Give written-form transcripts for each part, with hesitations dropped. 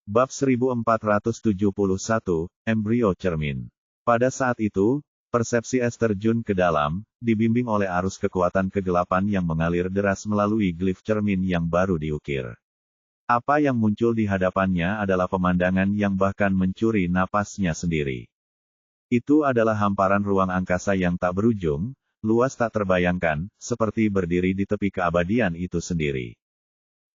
Bab 1471, Embrio Cermin. Pada saat itu, persepsi es terjun ke dalam, dibimbing oleh arus kekuatan kegelapan yang mengalir deras melalui glif cermin yang baru diukir. Apa yang muncul di hadapannya adalah pemandangan yang bahkan mencuri napasnya sendiri. Itu adalah hamparan ruang angkasa yang tak berujung, luas tak terbayangkan, seperti berdiri di tepi keabadian itu sendiri.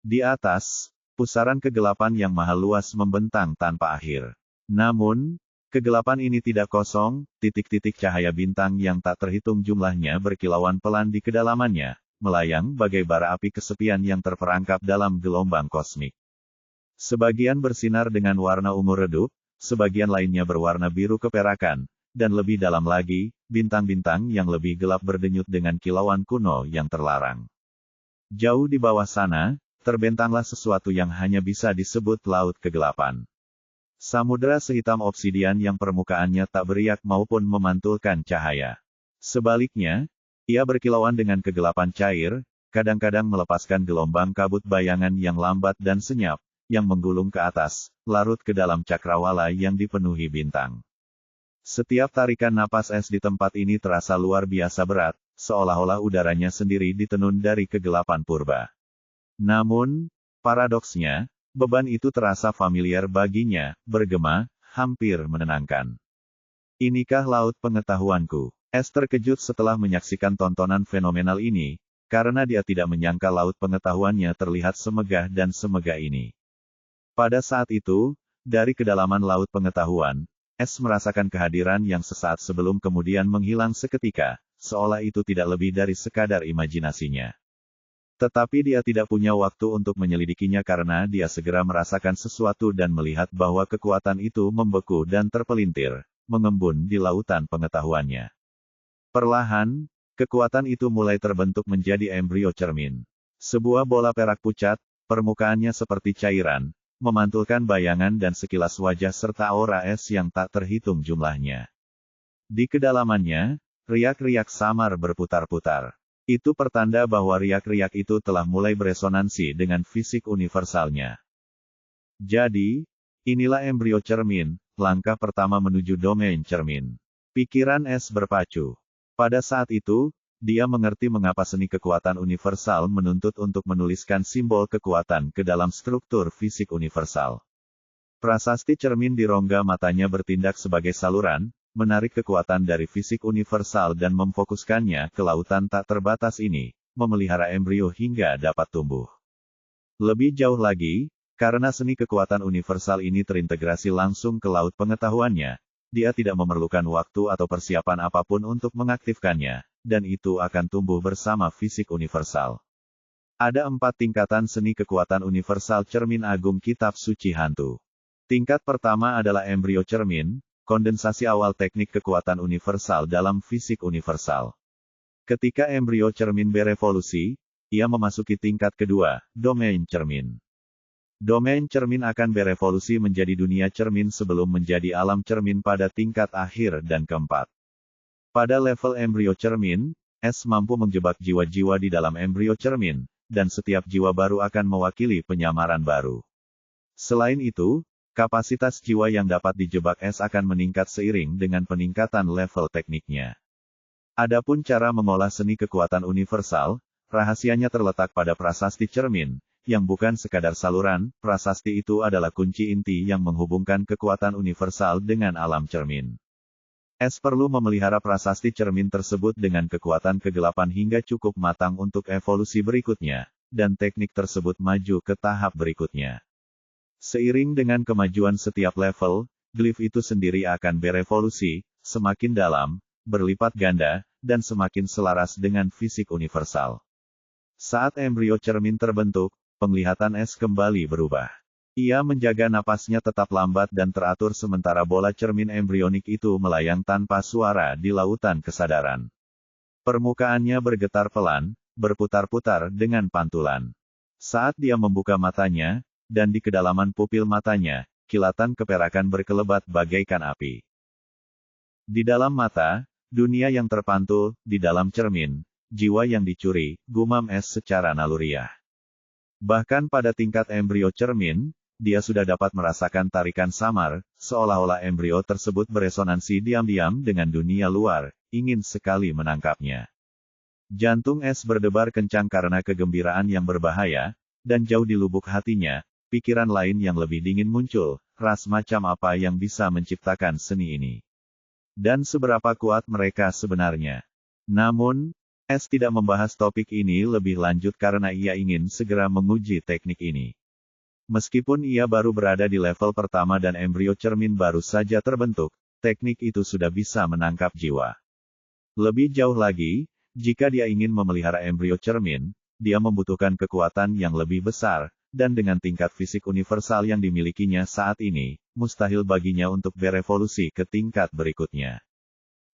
Di atas, pusaran kegelapan yang maha luas membentang tanpa akhir. Namun, kegelapan ini tidak kosong, titik-titik cahaya bintang yang tak terhitung jumlahnya berkilauan pelan di kedalamannya, melayang bagai bara api kesepian yang terperangkap dalam gelombang kosmik. Sebagian bersinar dengan warna ungu redup, sebagian lainnya berwarna biru keperakan, dan lebih dalam lagi, bintang-bintang yang lebih gelap berdenyut dengan kilauan kuno yang terlarang. Jauh di bawah sana, terbentanglah sesuatu yang hanya bisa disebut laut kegelapan. Samudra sehitam obsidian yang permukaannya tak beriak maupun memantulkan cahaya. Sebaliknya, ia berkilauan dengan kegelapan cair, kadang-kadang melepaskan gelombang kabut bayangan yang lambat dan senyap, yang menggulung ke atas, larut ke dalam cakrawala yang dipenuhi bintang. Setiap tarikan napas es di tempat ini terasa luar biasa berat, seolah-olah udaranya sendiri ditenun dari kegelapan purba. Namun, paradoksnya, beban itu terasa familiar baginya, bergema, hampir menenangkan. Inikah laut pengetahuanku? Es terkejut setelah menyaksikan tontonan fenomenal ini, karena dia tidak menyangka laut pengetahuannya terlihat semegah dan semegah ini. Pada saat itu, dari kedalaman laut pengetahuan, es merasakan kehadiran yang sesaat sebelum kemudian menghilang seketika, seolah itu tidak lebih dari sekadar imajinasinya. Tetapi dia tidak punya waktu untuk menyelidikinya karena dia segera merasakan sesuatu dan melihat bahwa kekuatan itu membeku dan terpelintir, mengembun di lautan pengetahuannya. Perlahan, kekuatan itu mulai terbentuk menjadi embrio cermin. Sebuah bola perak pucat, permukaannya seperti cairan, memantulkan bayangan dan sekilas wajah serta aura es yang tak terhitung jumlahnya. Di kedalamannya, riak-riak samar berputar-putar. Itu pertanda bahwa riak-riak itu telah mulai beresonansi dengan fisik universalnya. Jadi, inilah embrio cermin, langkah pertama menuju domain cermin. Pikiran es berpacu. Pada saat itu, dia mengerti mengapa seni kekuatan universal menuntut untuk menuliskan simbol kekuatan ke dalam struktur fisik universal. Prasasti cermin di rongga matanya bertindak sebagai saluran, menarik kekuatan dari fisik universal dan memfokuskannya ke lautan tak terbatas ini, memelihara embrio hingga dapat tumbuh. Lebih jauh lagi, karena seni kekuatan universal ini terintegrasi langsung ke laut pengetahuannya, dia tidak memerlukan waktu atau persiapan apapun untuk mengaktifkannya, dan itu akan tumbuh bersama fisik universal. Ada 4 tingkatan seni kekuatan universal cermin agung kitab suci hantu. Tingkat pertama adalah embrio cermin, kondensasi awal teknik kekuatan universal dalam fisik universal. Ketika embrio cermin berevolusi, ia memasuki tingkat kedua, domain cermin. Domain cermin akan berevolusi menjadi dunia cermin sebelum menjadi alam cermin pada tingkat akhir dan keempat. Pada level embrio cermin, es mampu menjebak jiwa-jiwa di dalam embrio cermin, dan setiap jiwa baru akan mewakili penyamaran baru. Selain itu, kapasitas jiwa yang dapat dijebak es akan meningkat seiring dengan peningkatan level tekniknya. Adapun cara mengolah seni kekuatan universal, rahasianya terletak pada prasasti cermin, yang bukan sekadar saluran. Prasasti itu adalah kunci inti yang menghubungkan kekuatan universal dengan alam cermin. Es perlu memelihara prasasti cermin tersebut dengan kekuatan kegelapan hingga cukup matang untuk evolusi berikutnya, dan teknik tersebut maju ke tahap berikutnya. Seiring dengan kemajuan setiap level, glif itu sendiri akan berevolusi, semakin dalam, berlipat ganda, dan semakin selaras dengan fisik universal. Saat embrio cermin terbentuk, penglihatan es kembali berubah. Ia menjaga napasnya tetap lambat dan teratur sementara bola cermin embrionik itu melayang tanpa suara di lautan kesadaran. Permukaannya bergetar pelan, berputar-putar dengan pantulan. Saat dia membuka matanya, dan di kedalaman pupil matanya, kilatan keperakan berkelebat bagaikan api. Di dalam mata, dunia yang terpantul, di dalam cermin, jiwa yang dicuri, gumam es secara naluriah. Bahkan pada tingkat embrio cermin, dia sudah dapat merasakan tarikan samar, seolah-olah embrio tersebut beresonansi diam-diam dengan dunia luar, ingin sekali menangkapnya. Jantung S berdebar kencang karena kegembiraan yang berbahaya, dan jauh di lubuk hatinya, pikiran lain yang lebih dingin muncul, ras macam apa yang bisa menciptakan seni ini. Dan seberapa kuat mereka sebenarnya. Namun, S tidak membahas topik ini lebih lanjut karena ia ingin segera menguji teknik ini. Meskipun ia baru berada di level pertama dan embrio cermin baru saja terbentuk, teknik itu sudah bisa menangkap jiwa. Lebih jauh lagi, jika dia ingin memelihara embrio cermin, dia membutuhkan kekuatan yang lebih besar, dan dengan tingkat fisik universal yang dimilikinya saat ini, mustahil baginya untuk berevolusi ke tingkat berikutnya.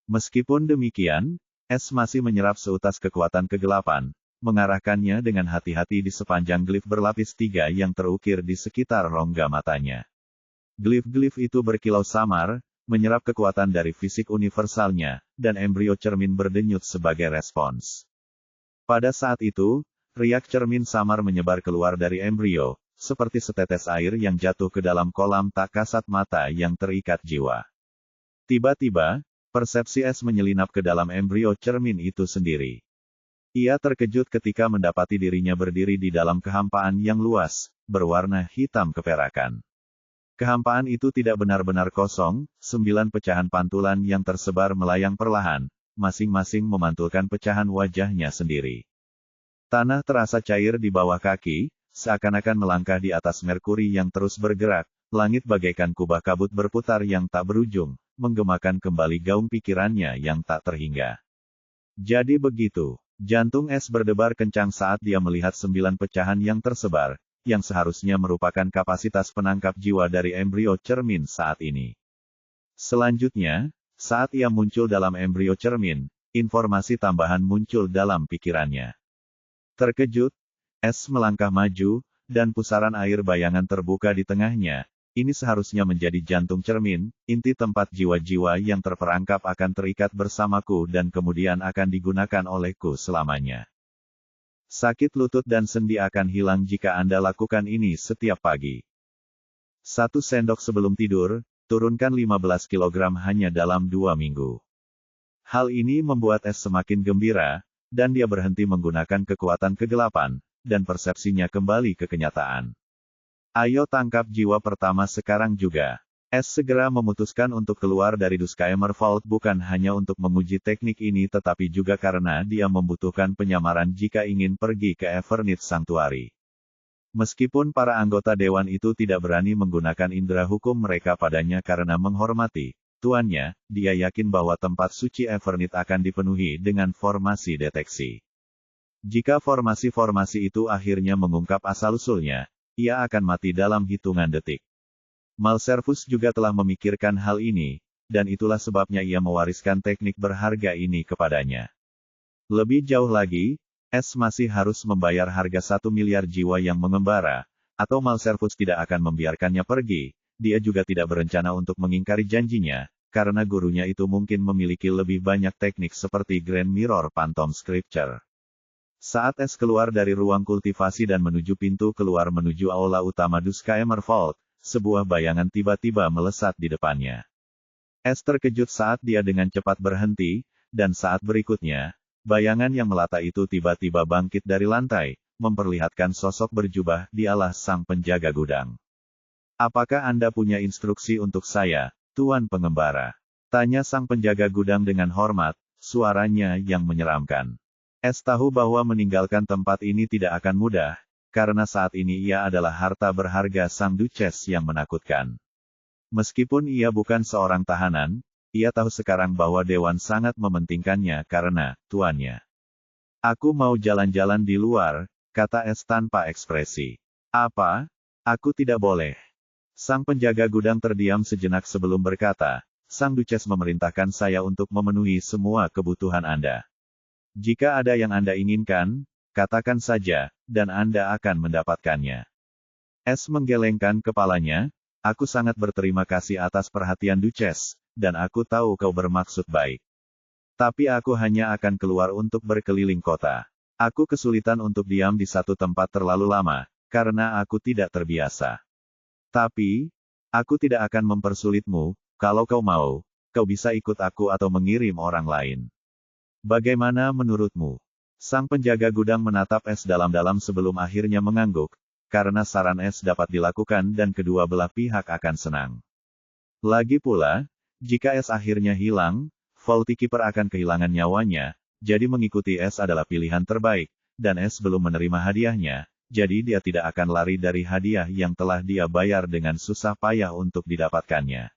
Meskipun demikian, S masih menyerap seutas kekuatan kegelapan, mengarahkannya dengan hati-hati di sepanjang glif berlapis 3 yang terukir di sekitar rongga matanya. Glif-glif itu berkilau samar, menyerap kekuatan dari fisik universalnya, dan embrio cermin berdenyut sebagai respons. Pada saat itu, riak cermin samar menyebar keluar dari embrio, seperti setetes air yang jatuh ke dalam kolam tak kasat mata yang terikat jiwa. Tiba-tiba, persepsi S menyelinap ke dalam embrio cermin itu sendiri. Ia terkejut ketika mendapati dirinya berdiri di dalam kehampaan yang luas, berwarna hitam keperakan. Kehampaan itu tidak benar-benar kosong, 9 pecahan pantulan yang tersebar melayang perlahan, masing-masing memantulkan pecahan wajahnya sendiri. Tanah terasa cair di bawah kaki, seakan-akan melangkah di atas Merkuri yang terus bergerak, langit bagaikan kubah kabut berputar yang tak berujung, menggemakan kembali gaung pikirannya yang tak terhingga. Jadi begitu. Jantung S berdebar kencang saat dia melihat 9 pecahan yang tersebar, yang seharusnya merupakan kapasitas penangkap jiwa dari embrio cermin saat ini. Selanjutnya, saat ia muncul dalam embrio cermin, informasi tambahan muncul dalam pikirannya. Terkejut, S melangkah maju, dan pusaran air bayangan terbuka di tengahnya. Ini seharusnya menjadi jantung cermin, inti tempat jiwa-jiwa yang terperangkap akan terikat bersamaku dan kemudian akan digunakan olehku selamanya. Sakit lutut dan sendi akan hilang jika Anda lakukan ini setiap pagi. 1 sendok sebelum tidur, turunkan 15 kg hanya dalam 2 minggu. Hal ini membuat S semakin gembira, dan dia berhenti menggunakan kekuatan kegelapan, dan persepsinya kembali ke kenyataan. Ayo tangkap jiwa pertama sekarang juga. S segera memutuskan untuk keluar dari Duscaimer Vault bukan hanya untuk menguji teknik ini tetapi juga karena dia membutuhkan penyamaran jika ingin pergi ke Evernith Sanctuary. Meskipun para anggota dewan itu tidak berani menggunakan indera hukum mereka padanya karena menghormati tuannya, dia yakin bahwa tempat suci Evernith akan dipenuhi dengan formasi deteksi. Jika formasi-formasi itu akhirnya mengungkap asal-usulnya, ia akan mati dalam hitungan detik. Malservus juga telah memikirkan hal ini, dan itulah sebabnya ia mewariskan teknik berharga ini kepadanya. Lebih jauh lagi, S masih harus membayar harga 1 miliar jiwa yang mengembara, atau Malservus tidak akan membiarkannya pergi. Dia juga tidak berencana untuk mengingkari janjinya, karena gurunya itu mungkin memiliki lebih banyak teknik seperti Grand Mirror Phantom Scripture. Saat S keluar dari ruang kultivasi dan menuju pintu keluar menuju aula utama Duscaimer Vault, sebuah bayangan tiba-tiba melesat di depannya. S terkejut saat dia dengan cepat berhenti, dan saat berikutnya, bayangan yang melata itu tiba-tiba bangkit dari lantai, memperlihatkan sosok berjubah, dialah sang penjaga gudang. Apakah Anda punya instruksi untuk saya, Tuan Pengembara? Tanya sang penjaga gudang dengan hormat, suaranya yang menyeramkan. S tahu bahwa meninggalkan tempat ini tidak akan mudah, karena saat ini ia adalah harta berharga sang Duchess yang menakutkan. Meskipun ia bukan seorang tahanan, ia tahu sekarang bahwa Dewan sangat mementingkannya karena tuannya. Aku mau jalan-jalan di luar, kata S tanpa ekspresi. Apa? Aku tidak boleh. Sang penjaga gudang terdiam sejenak sebelum berkata, Sang Duchess memerintahkan saya untuk memenuhi semua kebutuhan Anda. Jika ada yang Anda inginkan, katakan saja, dan Anda akan mendapatkannya. S menggelengkan kepalanya, aku sangat berterima kasih atas perhatian Duchess, dan aku tahu kau bermaksud baik. Tapi aku hanya akan keluar untuk berkeliling kota. Aku kesulitan untuk diam di satu tempat terlalu lama, karena aku tidak terbiasa. Tapi, aku tidak akan mempersulitmu, kalau kau mau, kau bisa ikut aku atau mengirim orang lain. Bagaimana menurutmu? Sang penjaga gudang menatap es dalam-dalam sebelum akhirnya mengangguk, karena saran es dapat dilakukan dan kedua belah pihak akan senang. Lagi pula, jika es akhirnya hilang, Vault Keeper akan kehilangan nyawanya, jadi mengikuti es adalah pilihan terbaik, dan es belum menerima hadiahnya, jadi dia tidak akan lari dari hadiah yang telah dia bayar dengan susah payah untuk didapatkannya.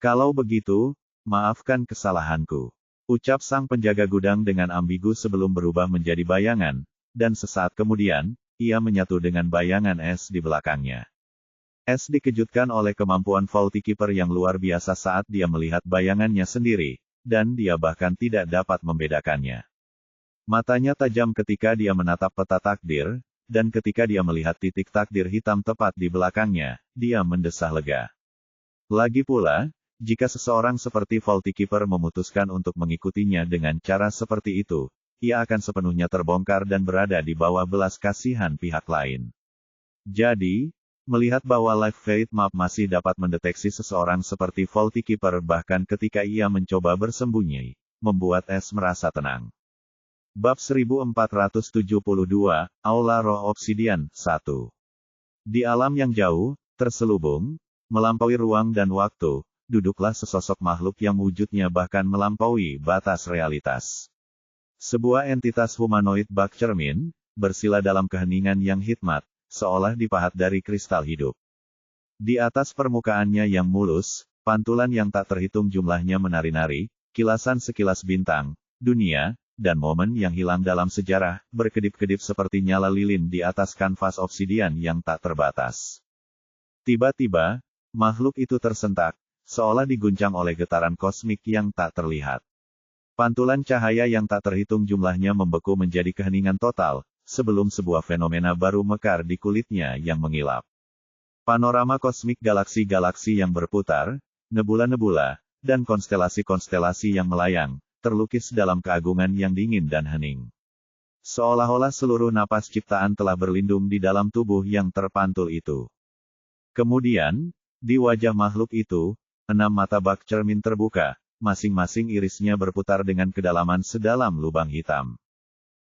Kalau begitu, maafkan kesalahanku, ucap sang penjaga gudang dengan ambigu sebelum berubah menjadi bayangan, dan sesaat kemudian, ia menyatu dengan bayangan es di belakangnya. Es dikejutkan oleh kemampuan Vault Keeper yang luar biasa saat dia melihat bayangannya sendiri, dan dia bahkan tidak dapat membedakannya. Matanya tajam ketika dia menatap peta takdir, dan ketika dia melihat titik takdir hitam tepat di belakangnya, dia mendesah lega. Lagi pula, jika seseorang seperti Vault Keeper memutuskan untuk mengikutinya dengan cara seperti itu, ia akan sepenuhnya terbongkar dan berada di bawah belas kasihan pihak lain. Jadi, melihat bahwa Live Fate Map masih dapat mendeteksi seseorang seperti Vault Keeper bahkan ketika ia mencoba bersembunyi, membuat Es merasa tenang. Bab 1472, Aula Roh Obsidian, 1. Di alam yang jauh, terselubung, melampaui ruang dan waktu, duduklah sesosok makhluk yang wujudnya bahkan melampaui batas realitas. Sebuah entitas humanoid bak cermin, bersila dalam keheningan yang hikmat, seolah dipahat dari kristal hidup. Di atas permukaannya yang mulus, pantulan yang tak terhitung jumlahnya menari-nari, kilasan sekilas bintang, dunia, dan momen yang hilang dalam sejarah, berkedip-kedip seperti nyala lilin di atas kanvas obsidian yang tak terbatas. Tiba-tiba, makhluk itu tersentak, seolah diguncang oleh getaran kosmik yang tak terlihat. Pantulan cahaya yang tak terhitung jumlahnya membeku menjadi keheningan total, sebelum sebuah fenomena baru mekar di kulitnya yang mengilap. Panorama kosmik galaksi-galaksi yang berputar, nebula-nebula, dan konstelasi-konstelasi yang melayang, terlukis dalam keagungan yang dingin dan hening. Seolah-olah seluruh napas ciptaan telah berlindung di dalam tubuh yang terpantul itu. Kemudian, di wajah makhluk itu, 6 mata bak cermin terbuka, masing-masing irisnya berputar dengan kedalaman sedalam lubang hitam.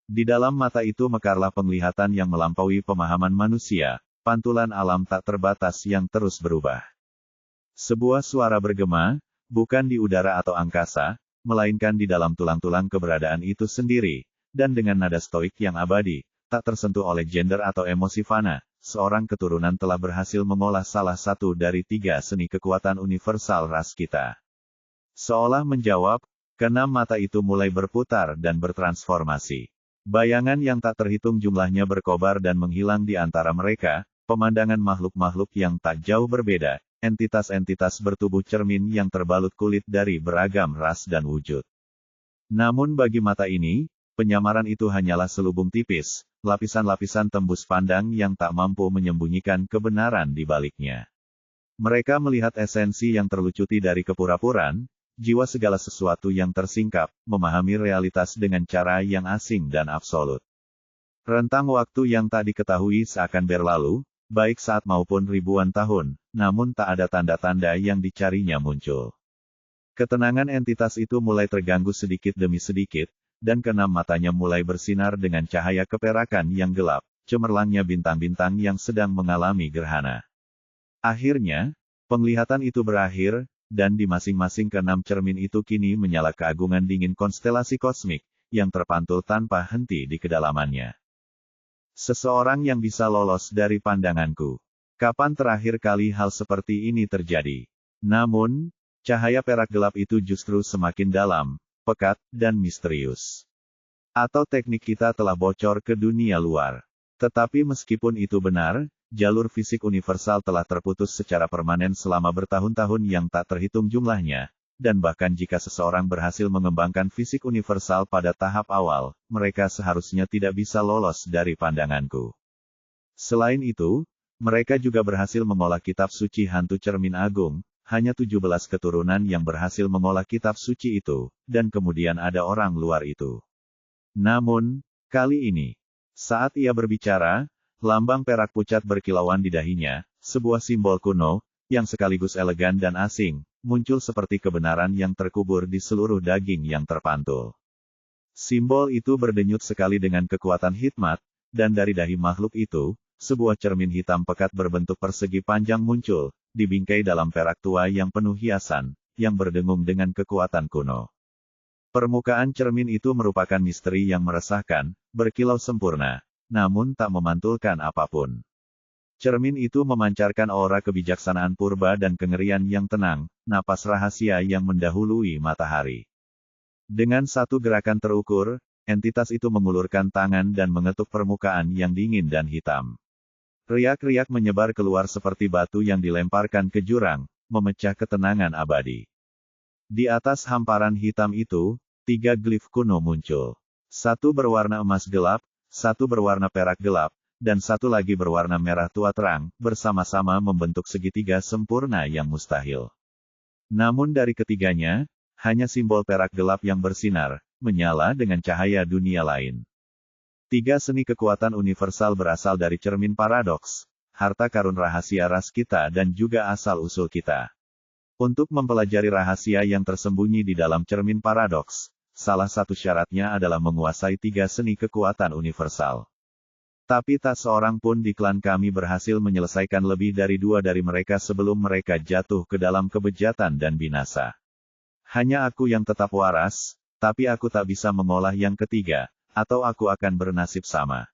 Di dalam mata itu mekarlah penglihatan yang melampaui pemahaman manusia, pantulan alam tak terbatas yang terus berubah. Sebuah suara bergema, bukan di udara atau angkasa, melainkan di dalam tulang-tulang keberadaan itu sendiri, dan dengan nada stoik yang abadi, tak tersentuh oleh gender atau emosi fana, seorang keturunan telah berhasil mengolah salah satu dari 3 seni kekuatan universal ras kita. Seolah menjawab, keenam mata itu mulai berputar dan bertransformasi. Bayangan yang tak terhitung jumlahnya berkobar dan menghilang di antara mereka, pemandangan makhluk-makhluk yang tak jauh berbeda, entitas-entitas bertubuh cermin yang terbalut kulit dari beragam ras dan wujud. Namun bagi mata ini, penyamaran itu hanyalah selubung tipis, lapisan-lapisan tembus pandang yang tak mampu menyembunyikan kebenaran di baliknya. Mereka melihat esensi yang terlucuti dari kepura-puraan, jiwa segala sesuatu yang tersingkap, memahami realitas dengan cara yang asing dan absolut. Rentang waktu yang tak diketahui seakan berlalu, baik saat maupun ribuan tahun, namun tak ada tanda-tanda yang dicarinya muncul. Ketenangan entitas itu mulai terganggu sedikit demi sedikit, dan keenam matanya mulai bersinar dengan cahaya keperakan yang gelap, cemerlangnya bintang-bintang yang sedang mengalami gerhana. Akhirnya, penglihatan itu berakhir, dan di masing-masing keenam cermin itu kini menyala keagungan dingin konstelasi kosmik, yang terpantul tanpa henti di kedalamannya. Seseorang yang bisa lolos dari pandanganku. Kapan terakhir kali hal seperti ini terjadi? Namun, cahaya perak gelap itu justru semakin dalam, pekat, dan misterius. Atau teknik kita telah bocor ke dunia luar. Tetapi meskipun itu benar, jalur fisik universal telah terputus secara permanen selama bertahun-tahun yang tak terhitung jumlahnya, dan bahkan jika seseorang berhasil mengembangkan fisik universal pada tahap awal, mereka seharusnya tidak bisa lolos dari pandanganku. Selain itu, mereka juga berhasil mengolah kitab suci hantu cermin agung, hanya 17 keturunan yang berhasil mengolah kitab suci itu, dan kemudian ada orang luar itu. Namun, kali ini, saat ia berbicara, lambang perak pucat berkilauan di dahinya, sebuah simbol kuno, yang sekaligus elegan dan asing, muncul seperti kebenaran yang terkubur di seluruh daging yang terpantul. Simbol itu berdenyut sekali dengan kekuatan hikmat, dan dari dahi makhluk itu, sebuah cermin hitam pekat berbentuk persegi panjang muncul, dibingkai dalam perak tua yang penuh hiasan, yang berdengung dengan kekuatan kuno. Permukaan cermin itu merupakan misteri yang meresahkan, berkilau sempurna, namun tak memantulkan apapun. Cermin itu memancarkan aura kebijaksanaan purba dan kengerian yang tenang, napas rahasia yang mendahului matahari. Dengan satu gerakan terukur, entitas itu mengulurkan tangan dan mengetuk permukaan yang dingin dan hitam. Riak-riak menyebar keluar seperti batu yang dilemparkan ke jurang, memecah ketenangan abadi. Di atas hamparan hitam itu, 3 glif kuno muncul. Satu berwarna emas gelap, satu berwarna perak gelap, dan satu lagi berwarna merah tua terang, bersama-sama membentuk segitiga sempurna yang mustahil. Namun dari ketiganya, hanya simbol perak gelap yang bersinar, menyala dengan cahaya dunia lain. 3 seni kekuatan universal berasal dari cermin paradoks, harta karun rahasia ras kita dan juga asal-usul kita. Untuk mempelajari rahasia yang tersembunyi di dalam cermin paradoks, salah satu syaratnya adalah menguasai 3 seni kekuatan universal. Tapi tak seorang pun di klan kami berhasil menyelesaikan lebih dari 2 dari mereka sebelum mereka jatuh ke dalam kebejatan dan binasa. Hanya aku yang tetap waras, tapi aku tak bisa mengolah yang ketiga, atau aku akan bernasib sama.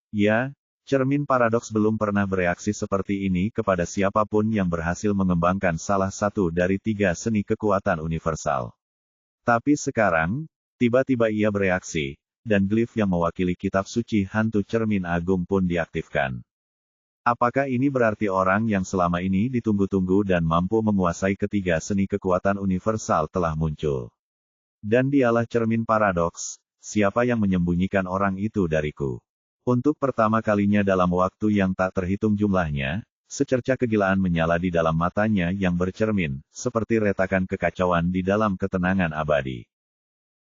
Ya, cermin paradoks belum pernah bereaksi seperti ini kepada siapapun yang berhasil mengembangkan salah satu dari 3 seni kekuatan universal. Tapi sekarang, tiba-tiba ia bereaksi, dan glif yang mewakili kitab suci hantu cermin agung pun diaktifkan. Apakah ini berarti orang yang selama ini ditunggu-tunggu dan mampu menguasai ketiga seni kekuatan universal telah muncul? Dan dialah cermin paradoks, siapa yang menyembunyikan orang itu dariku? Untuk pertama kalinya dalam waktu yang tak terhitung jumlahnya, secerca kegilaan menyala di dalam matanya yang bercermin, seperti retakan kekacauan di dalam ketenangan abadi.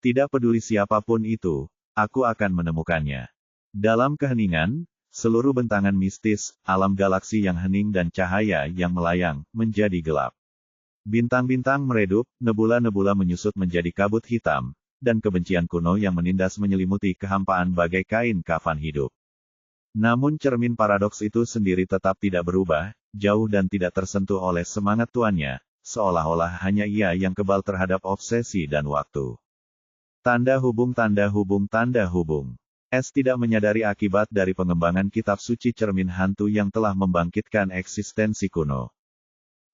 Tidak peduli siapapun itu, aku akan menemukannya. Dalam keheningan, seluruh bentangan mistis, alam galaksi yang hening dan cahaya yang melayang, menjadi gelap. Bintang-bintang meredup, nebula-nebula menyusut menjadi kabut hitam, dan kebencian kuno yang menindas menyelimuti kehampaan bagai kain kafan hidup. Namun cermin paradoks itu sendiri tetap tidak berubah, jauh dan tidak tersentuh oleh semangat tuannya, seolah-olah hanya ia yang kebal terhadap obsesi dan waktu. Tanda hubung tanda hubung tanda hubung. S tidak menyadari akibat dari pengembangan kitab suci cermin hantu yang telah membangkitkan eksistensi kuno.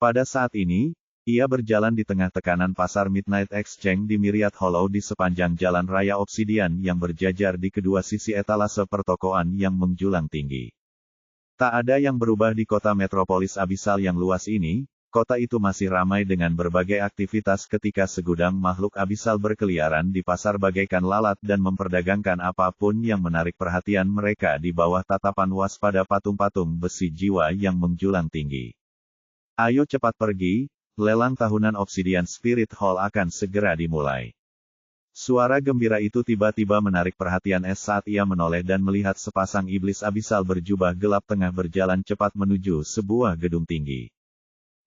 Pada saat ini, ia berjalan di tengah tekanan pasar Midnight Exchange di Myriad Hollow di sepanjang jalan raya obsidian yang berjajar di kedua sisi etalase pertokoan yang menjulang tinggi. Tak ada yang berubah di kota metropolis abisal yang luas ini, kota itu masih ramai dengan berbagai aktivitas ketika segudang makhluk abisal berkeliaran di pasar bagaikan lalat dan memperdagangkan apapun yang menarik perhatian mereka di bawah tatapan waspada patung-patung besi jiwa yang menjulang tinggi. Ayo cepat pergi. Lelang tahunan Obsidian Spirit Hall akan segera dimulai. Suara gembira itu tiba-tiba menarik perhatian S saat ia menoleh dan melihat sepasang iblis abisal berjubah gelap tengah berjalan cepat menuju sebuah gedung tinggi.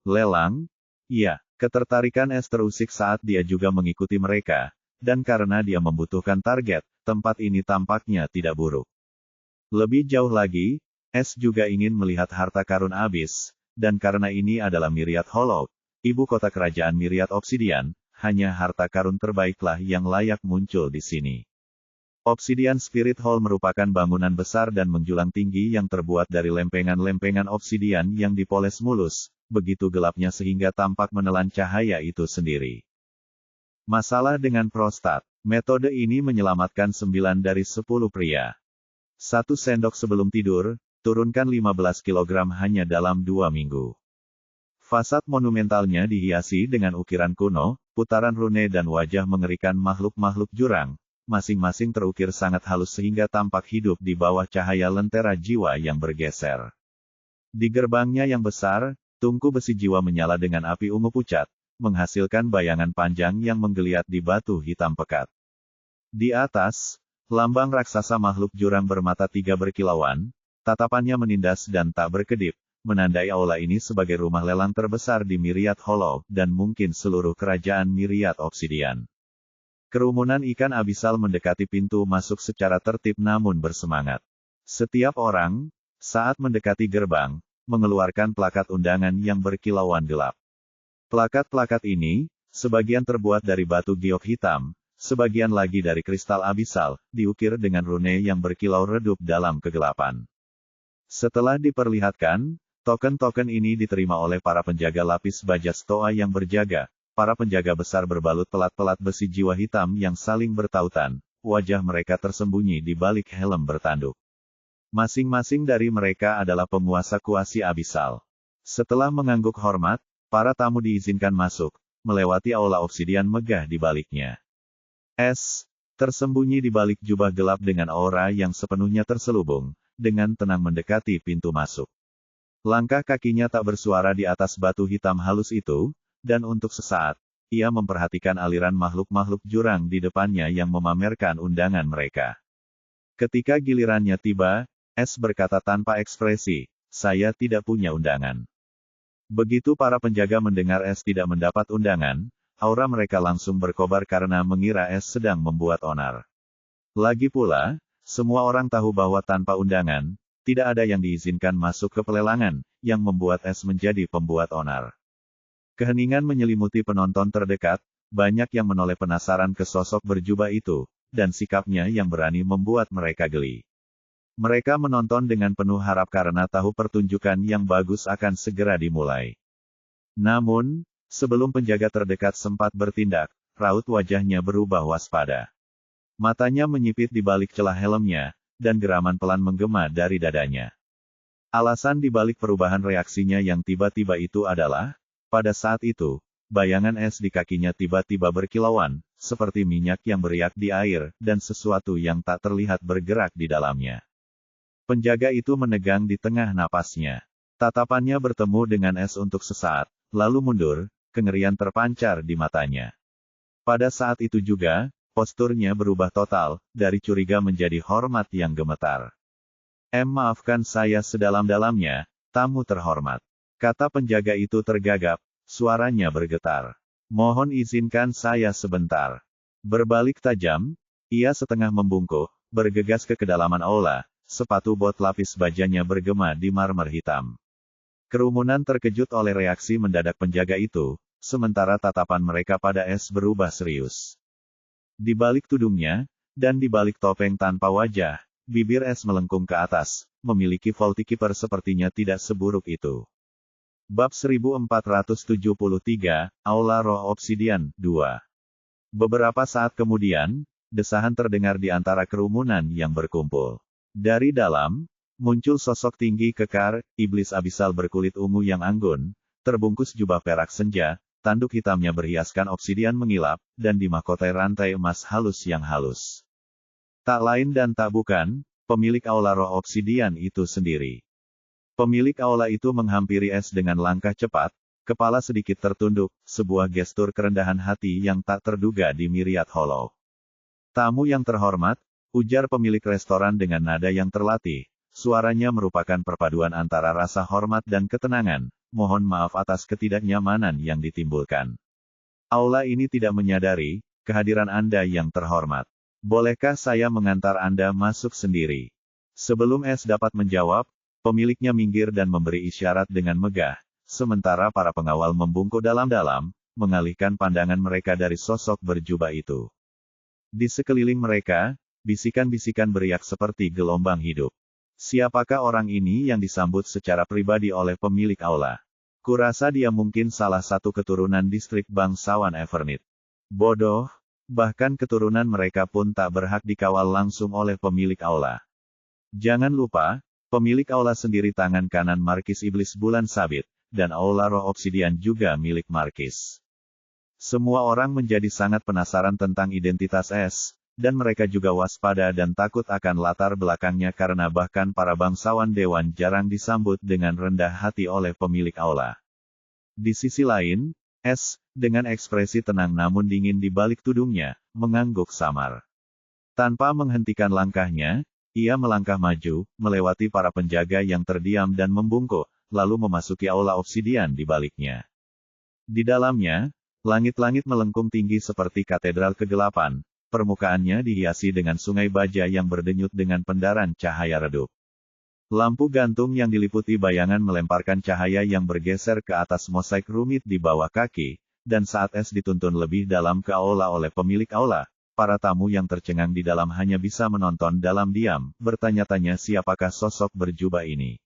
Lelang? Iya, ketertarikan S terusik saat dia juga mengikuti mereka, dan karena dia membutuhkan target, tempat ini tampaknya tidak buruk. Lebih jauh lagi, S juga ingin melihat harta karun abis, dan karena ini adalah Myriad Hollow, ibu kota kerajaan Myriad Obsidian, hanya harta karun terbaiklah yang layak muncul di sini. Obsidian Spirit Hall merupakan bangunan besar dan menjulang tinggi yang terbuat dari lempengan-lempengan obsidian yang dipoles mulus, begitu gelapnya sehingga tampak menelan cahaya itu sendiri. Masalah dengan prostat. Metode ini menyelamatkan 9 dari 10 pria. 1 sendok sebelum tidur, turunkan 15 kg hanya dalam 2 minggu. Fasad monumentalnya dihiasi dengan ukiran kuno, putaran rune dan wajah mengerikan makhluk-makhluk jurang, masing-masing terukir sangat halus sehingga tampak hidup di bawah cahaya lentera jiwa yang bergeser. Di gerbangnya yang besar, tungku besi jiwa menyala dengan api ungu pucat, menghasilkan bayangan panjang yang menggeliat di batu hitam pekat. Di atas, lambang raksasa makhluk jurang bermata 3 berkilauan, Tatapannya menindas dan tak berkedip, menandai aula ini sebagai rumah lelang terbesar di Myriad Hollow, dan mungkin seluruh kerajaan Myriad Obsidian. Kerumunan ikan abisal mendekati pintu masuk secara tertib namun bersemangat. Setiap orang, saat mendekati gerbang, mengeluarkan plakat undangan yang berkilauan gelap. Plakat-plakat ini, sebagian terbuat dari batu giok hitam, sebagian lagi dari kristal abisal, diukir dengan rune yang berkilau redup dalam kegelapan. Setelah diperlihatkan, token-token ini diterima oleh para penjaga lapis baja stoa yang berjaga, para penjaga besar berbalut pelat-pelat besi jiwa hitam yang saling bertautan, wajah mereka tersembunyi di balik helm bertanduk. Masing-masing dari mereka adalah penguasa kuasi abisal. Setelah mengangguk hormat, para tamu diizinkan masuk, melewati aula obsidian megah di baliknya. Tersembunyi di balik jubah gelap dengan aura yang sepenuhnya terselubung, dengan tenang mendekati pintu masuk. Langkah kakinya tak bersuara di atas batu hitam halus itu, dan untuk sesaat, ia memperhatikan aliran makhluk-makhluk jurang di depannya yang memamerkan undangan mereka. Ketika gilirannya tiba, berkata tanpa ekspresi, "Saya tidak punya undangan." Begitu para penjaga mendengar tidak mendapat undangan, aura mereka langsung berkobar karena mengira sedang membuat onar. Lagi pula, semua orang tahu bahwa tanpa undangan, tidak ada yang diizinkan masuk ke pelelangan, yang membuat menjadi pembuat onar. Keheningan menyelimuti penonton terdekat, banyak yang menoleh penasaran ke sosok berjubah itu, dan sikapnya yang berani membuat mereka geli. Mereka menonton dengan penuh harap karena tahu pertunjukan yang bagus akan segera dimulai. Namun, sebelum penjaga terdekat sempat bertindak, raut wajahnya berubah waspada. Matanya menyipit di balik celah helmnya, dan geraman pelan menggema dari dadanya. Alasan di balik perubahan reaksinya yang tiba-tiba itu adalah, pada saat itu, bayangan di kakinya tiba-tiba berkilauan, seperti minyak yang beriak di air, dan sesuatu yang tak terlihat bergerak di dalamnya. Penjaga itu menegang di tengah napasnya. Tatapannya bertemu dengan untuk sesaat, lalu mundur, kengerian terpancar di matanya. Pada saat itu juga, posturnya berubah total, dari curiga menjadi hormat yang gemetar. Maafkan saya sedalam-dalamnya, tamu terhormat. Kata penjaga itu tergagap, suaranya bergetar. Mohon izinkan saya sebentar. Berbalik tajam, ia setengah membungkuk, bergegas ke kedalaman aula, sepatu bot lapis bajanya bergema di marmer hitam. Kerumunan terkejut oleh reaksi mendadak penjaga itu, sementara tatapan mereka pada berubah serius. Di balik tudungnya, dan di balik topeng tanpa wajah, bibir melengkung ke atas, memiliki Voltikiper sepertinya tidak seburuk itu. Bab 1473, Aula Roh Obsidian, 2. Beberapa saat kemudian, desahan terdengar di antara kerumunan yang berkumpul. Dari dalam, muncul sosok tinggi kekar, iblis abisal berkulit ungu yang anggun, terbungkus jubah perak senja, tanduk hitamnya berhiaskan obsidian mengilap, dan dimahkotai rantai emas halus yang halus. Tak lain dan tak bukan, pemilik aula roh obsidian itu sendiri. Pemilik aula itu menghampiri dengan langkah cepat, kepala sedikit tertunduk, sebuah gestur kerendahan hati yang tak terduga di Myriad Hollow. Tamu yang terhormat, ujar pemilik restoran dengan nada yang terlatih, suaranya merupakan perpaduan antara rasa hormat dan ketenangan, mohon maaf atas ketidaknyamanan yang ditimbulkan. Aula ini tidak menyadari kehadiran Anda yang terhormat. Bolehkah saya mengantar Anda masuk sendiri? Sebelum dapat menjawab, pemiliknya minggir dan memberi isyarat dengan megah, sementara para pengawal membungkuk dalam-dalam, mengalihkan pandangan mereka dari sosok berjubah itu. Di sekeliling mereka, bisikan-bisikan beriak seperti gelombang hidup. Siapakah orang ini yang disambut secara pribadi oleh pemilik aula? Kurasa dia mungkin salah satu keturunan distrik bangsawan Evernit. Bodoh, bahkan keturunan mereka pun tak berhak dikawal langsung oleh pemilik aula. Jangan lupa, pemilik aula sendiri tangan kanan Markis Iblis Bulan Sabit, dan aula roh obsidian juga milik Markis. Semua orang menjadi sangat penasaran tentang identitas dan mereka juga waspada dan takut akan latar belakangnya karena bahkan para bangsawan dewan jarang disambut dengan rendah hati oleh pemilik aula. Di sisi lain, dengan ekspresi tenang namun dingin di balik tudungnya, mengangguk samar. Tanpa menghentikan langkahnya, Ia melangkah maju, melewati para penjaga yang terdiam dan membungkuk, lalu memasuki aula obsidian di baliknya. Di dalamnya, langit-langit melengkung tinggi seperti katedral kegelapan, permukaannya dihiasi dengan sungai baja yang berdenyut dengan pendaran cahaya redup. Lampu gantung yang diliputi bayangan melemparkan cahaya yang bergeser ke atas mosaik rumit di bawah kaki, dan saat es dituntun lebih dalam ke aula oleh pemilik aula, para tamu yang tercengang di dalam hanya bisa menonton dalam diam, bertanya-tanya siapakah sosok berjubah ini.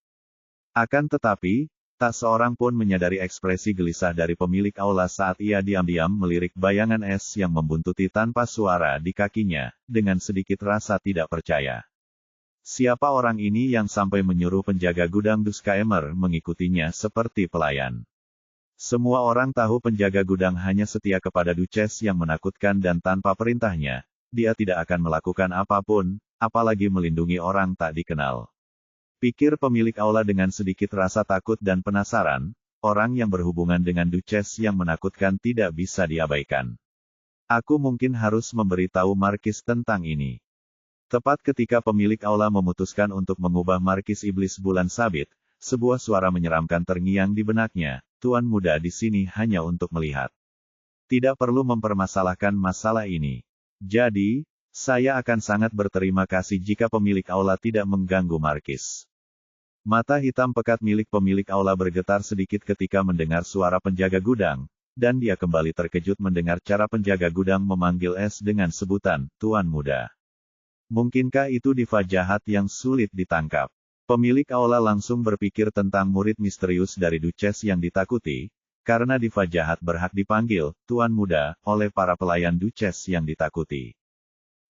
Akan tetapi, tak seorang pun menyadari ekspresi gelisah dari pemilik aula saat ia diam-diam melirik bayangan es yang membuntuti tanpa suara di kakinya, dengan sedikit rasa tidak percaya. Siapa orang ini yang sampai menyuruh penjaga gudang Duskheimer mengikutinya seperti pelayan? Semua orang tahu penjaga gudang hanya setia kepada Duchess yang menakutkan dan tanpa perintahnya, dia tidak akan melakukan apapun, apalagi melindungi orang tak dikenal. Pikir pemilik aula dengan sedikit rasa takut dan penasaran, orang yang berhubungan dengan Duchess yang menakutkan tidak bisa diabaikan. Aku mungkin harus memberitahu Markis tentang ini. Tepat ketika pemilik aula memutuskan untuk mengubah Markis Iblis Bulan Sabit, sebuah suara menyeramkan terngiang di benaknya, Tuan muda di sini hanya untuk melihat. Tidak perlu mempermasalahkan masalah ini. Jadi, saya akan sangat berterima kasih jika pemilik aula tidak mengganggu Markis. Mata hitam pekat milik pemilik aula bergetar sedikit ketika mendengar suara penjaga gudang, dan dia kembali terkejut mendengar cara penjaga gudang memanggil es dengan sebutan, Tuan muda. Mungkinkah itu diva jahat yang sulit ditangkap? Pemilik aula langsung berpikir tentang murid misterius dari Duchess yang ditakuti, karena diva jahat berhak dipanggil, Tuan muda, oleh para pelayan Duchess yang ditakuti.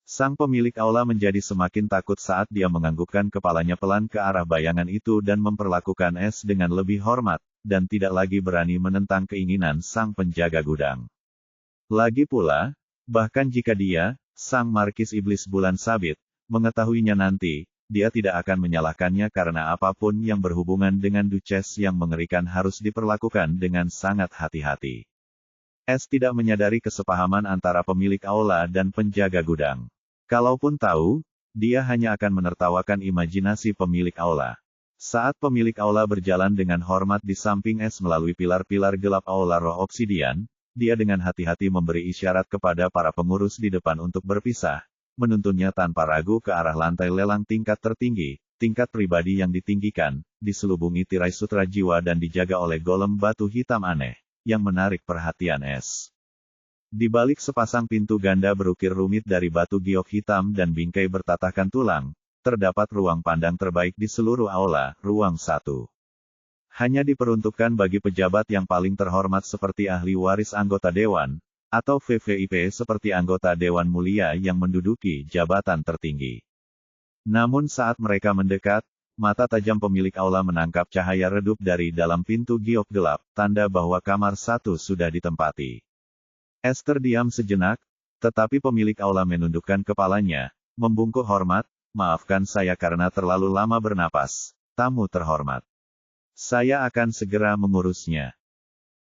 Sang pemilik aula menjadi semakin takut saat dia menganggukkan kepalanya pelan ke arah bayangan itu dan memperlakukan es dengan lebih hormat, dan tidak lagi berani menentang keinginan sang penjaga gudang. Lagi pula, bahkan jika dia, sang Markis Iblis Bulan Sabit, mengetahuinya nanti, dia tidak akan menyalahkannya karena apapun yang berhubungan dengan Duchess yang mengerikan harus diperlakukan dengan sangat hati-hati. Es tidak menyadari kesepahaman antara pemilik aula dan penjaga gudang. Kalaupun tahu, dia hanya akan menertawakan imajinasi pemilik aula. Saat pemilik aula berjalan dengan hormat di samping es melalui pilar-pilar gelap aula roh obsidian, dia dengan hati-hati memberi isyarat kepada para pengurus di depan untuk berpisah, menuntunnya tanpa ragu ke arah lantai lelang tingkat tertinggi, tingkat pribadi yang ditinggikan, diselubungi tirai sutra jiwa dan dijaga oleh golem batu hitam aneh, yang menarik perhatian es. Di balik sepasang pintu ganda berukir rumit dari batu giok hitam dan bingkai bertatahkan tulang, terdapat ruang pandang terbaik di seluruh aula, ruang 1. Hanya diperuntukkan bagi pejabat yang paling terhormat seperti ahli waris anggota dewan, atau VVIP seperti anggota Dewan Mulia yang menduduki jabatan tertinggi. Namun saat mereka mendekat, mata tajam pemilik aula menangkap cahaya redup dari dalam pintu giok gelap, tanda bahwa kamar 1 sudah ditempati. Es terdiam sejenak, tetapi pemilik aula menundukkan kepalanya, membungkuk hormat, maafkan saya karena terlalu lama bernapas, tamu terhormat. Saya akan segera mengurusnya.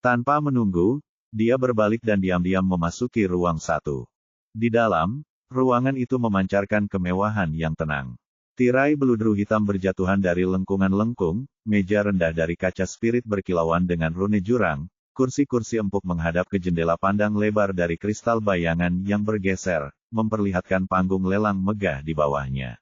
Tanpa menunggu, dia berbalik dan diam-diam memasuki ruang 1. Di dalam, ruangan itu memancarkan kemewahan yang tenang. Tirai beludru hitam berjatuhan dari lengkungan lengkung, meja rendah dari kaca spirit berkilauan dengan rune jurang, kursi-kursi empuk menghadap ke jendela pandang lebar dari kristal bayangan yang bergeser, memperlihatkan panggung lelang megah di bawahnya.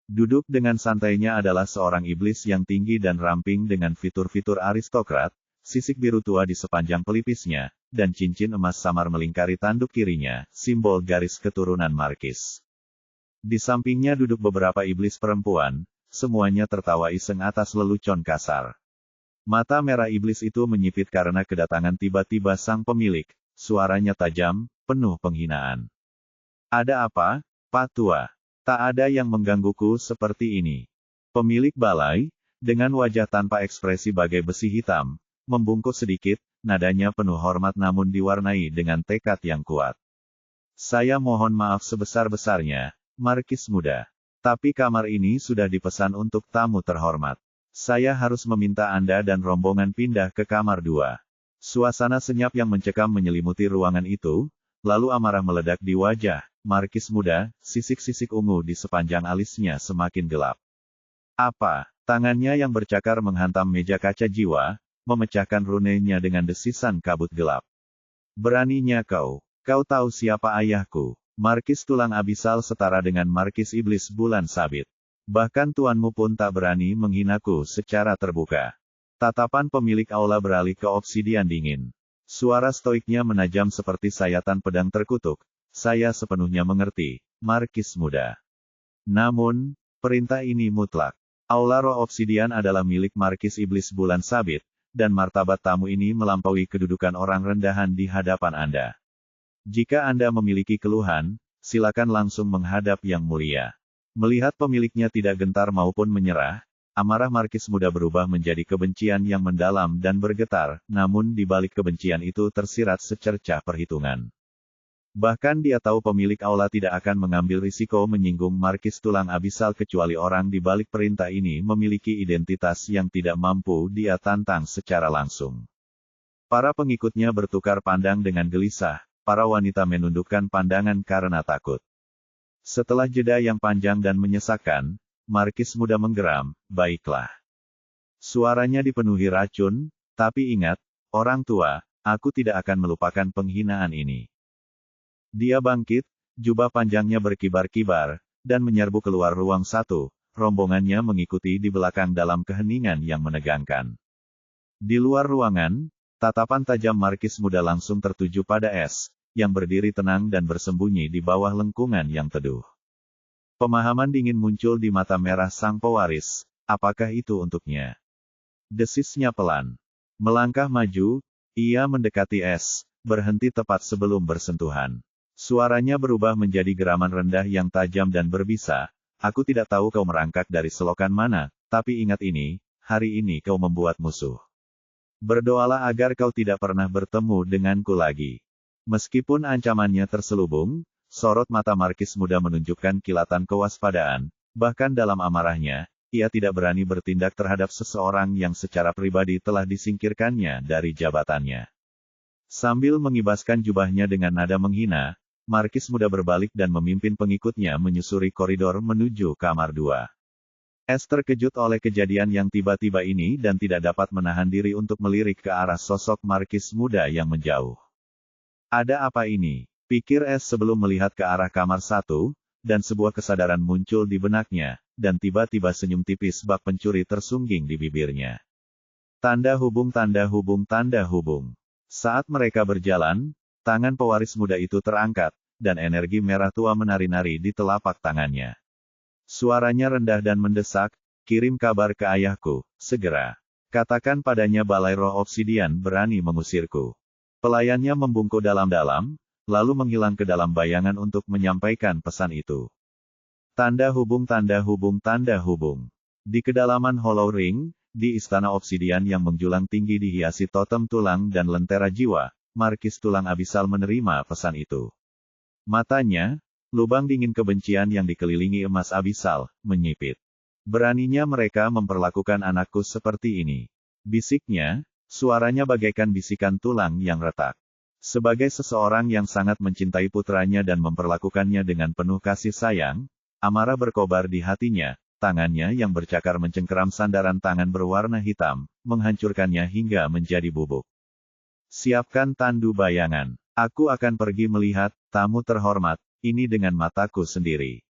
Duduk dengan santainya adalah seorang iblis yang tinggi dan ramping dengan fitur-fitur aristokrat, sisik biru tua di sepanjang pelipisnya, dan cincin emas samar melingkari tanduk kirinya, simbol garis keturunan Markis. Di sampingnya duduk beberapa iblis perempuan, semuanya tertawa iseng atas lelucon kasar. Mata merah iblis itu menyipit karena kedatangan tiba-tiba sang pemilik, suaranya tajam, penuh penghinaan. Ada apa, Pak Tua? Tak ada yang menggangguku seperti ini. Pemilik balai, dengan wajah tanpa ekspresi bagai besi hitam, membungkuk sedikit, nadanya penuh hormat namun diwarnai dengan tekad yang kuat. Saya mohon maaf sebesar-besarnya, Markis muda. Tapi kamar ini sudah dipesan untuk tamu terhormat. Saya harus meminta Anda dan rombongan pindah ke kamar 2. Suasana senyap yang mencekam menyelimuti ruangan itu, lalu amarah meledak di wajah Markis muda, sisik-sisik ungu di sepanjang alisnya semakin gelap. Apa? Tangannya yang bercakar menghantam meja kaca jiwa, memecahkan runenya dengan desisan kabut gelap. Beraninya kau. Kau tahu siapa ayahku? Markis tulang abisal setara dengan Markis iblis bulan sabit. Bahkan tuanmu pun tak berani menghinaku secara terbuka. Tatapan pemilik aula beralih ke obsidian dingin. Suara stoiknya menajam seperti sayatan pedang terkutuk. Saya sepenuhnya mengerti, Markis muda. Namun, perintah ini mutlak. Aula roh obsidian adalah milik Markis iblis bulan sabit, dan martabat tamu ini melampaui kedudukan orang rendahan di hadapan Anda. Jika Anda memiliki keluhan, silakan langsung menghadap yang mulia. Melihat pemiliknya tidak gentar maupun menyerah, amarah Markis muda berubah menjadi kebencian yang mendalam dan bergetar, namun di balik kebencian itu tersirat secercah perhitungan. Bahkan dia tahu pemilik aula tidak akan mengambil risiko menyinggung Markis tulang abisal kecuali orang di balik perintah ini memiliki identitas yang tidak mampu dia tantang secara langsung. Para pengikutnya bertukar pandang dengan gelisah, para wanita menundukkan pandangan karena takut. Setelah jeda yang panjang dan menyesakkan, Markis muda menggeram, baiklah. Suaranya dipenuhi racun, tapi ingat, orang tua, aku tidak akan melupakan penghinaan ini. Dia bangkit, jubah panjangnya berkibar-kibar, dan menyerbu keluar ruang satu, rombongannya mengikuti di belakang dalam keheningan yang menegangkan. Di luar ruangan, tatapan tajam Markis muda langsung tertuju pada es, yang berdiri tenang dan bersembunyi di bawah lengkungan yang teduh. Pemahaman dingin muncul di mata merah sang pewaris, apakah itu untuknya? Desisnya pelan. Melangkah maju, ia mendekati es, berhenti tepat sebelum bersentuhan. Suaranya berubah menjadi geraman rendah yang tajam dan berbisa, aku tidak tahu kau merangkak dari selokan mana, tapi ingat ini, hari ini kau membuat musuh. Berdoalah agar kau tidak pernah bertemu denganku lagi. Meskipun ancamannya terselubung, sorot mata Markis muda menunjukkan kilatan kewaspadaan, bahkan dalam amarahnya, ia tidak berani bertindak terhadap seseorang yang secara pribadi telah disingkirkannya dari jabatannya. Sambil mengibaskan jubahnya dengan nada menghina, Markis muda berbalik dan memimpin pengikutnya menyusuri koridor menuju kamar 2. Es terkejut oleh kejadian yang tiba-tiba ini dan tidak dapat menahan diri untuk melirik ke arah sosok Markis muda yang menjauh. Ada apa ini? Pikir Es sebelum melihat ke arah kamar 1, dan sebuah kesadaran muncul di benaknya, dan tiba-tiba senyum tipis bak pencuri tersungging di bibirnya. Tanda hubung tanda hubung tanda hubung. Saat mereka berjalan, tangan pewaris muda itu terangkat, dan energi merah tua menari-nari di telapak tangannya. Suaranya rendah dan mendesak, kirim kabar ke ayahku, segera. Katakan padanya balai roh obsidian berani mengusirku. Pelayannya membungkuk dalam-dalam, lalu menghilang ke dalam bayangan untuk menyampaikan pesan itu. Tanda hubung tanda hubung tanda hubung. Di kedalaman Hollow Ring, di istana obsidian yang menjulang tinggi dihiasi totem tulang dan lentera jiwa, Markis tulang abisal menerima pesan itu. Matanya, lubang dingin kebencian yang dikelilingi emas abisal, menyipit. Beraninya mereka memperlakukan anakku seperti ini. Bisiknya, suaranya bagaikan bisikan tulang yang retak. Sebagai seseorang yang sangat mencintai putranya dan memperlakukannya dengan penuh kasih sayang, amarah berkobar di hatinya, tangannya yang bercakar mencengkeram sandaran tangan berwarna hitam, menghancurkannya hingga menjadi bubuk. Siapkan tandu bayangan. Aku akan pergi melihat, tamu terhormat, ini dengan mataku sendiri.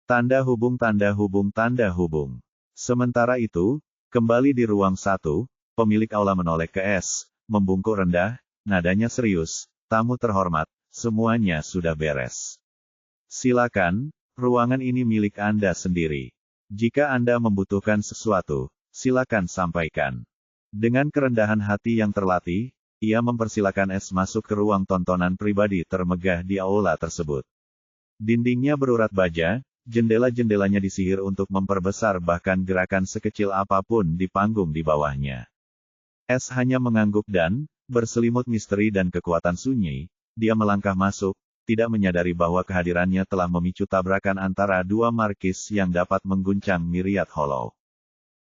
Tanda hubung tanda hubung tanda hubung. Sementara itu, kembali di ruang 1, pemilik aula menoleh ke Es, membungkuk rendah, nadanya serius, tamu terhormat, semuanya sudah beres. Silakan, ruangan ini milik Anda sendiri. Jika Anda membutuhkan sesuatu, silakan sampaikan. Dengan kerendahan hati yang terlatih, ia mempersilakan Es masuk ke ruang tontonan pribadi termegah di aula tersebut. Dindingnya berurat baja, jendela-jendelanya disihir untuk memperbesar bahkan gerakan sekecil apapun di panggung di bawahnya. Es hanya mengangguk dan, berselimut misteri dan kekuatan sunyi, dia melangkah masuk, tidak menyadari bahwa kehadirannya telah memicu tabrakan antara dua markis yang dapat mengguncang Myriad Hollow.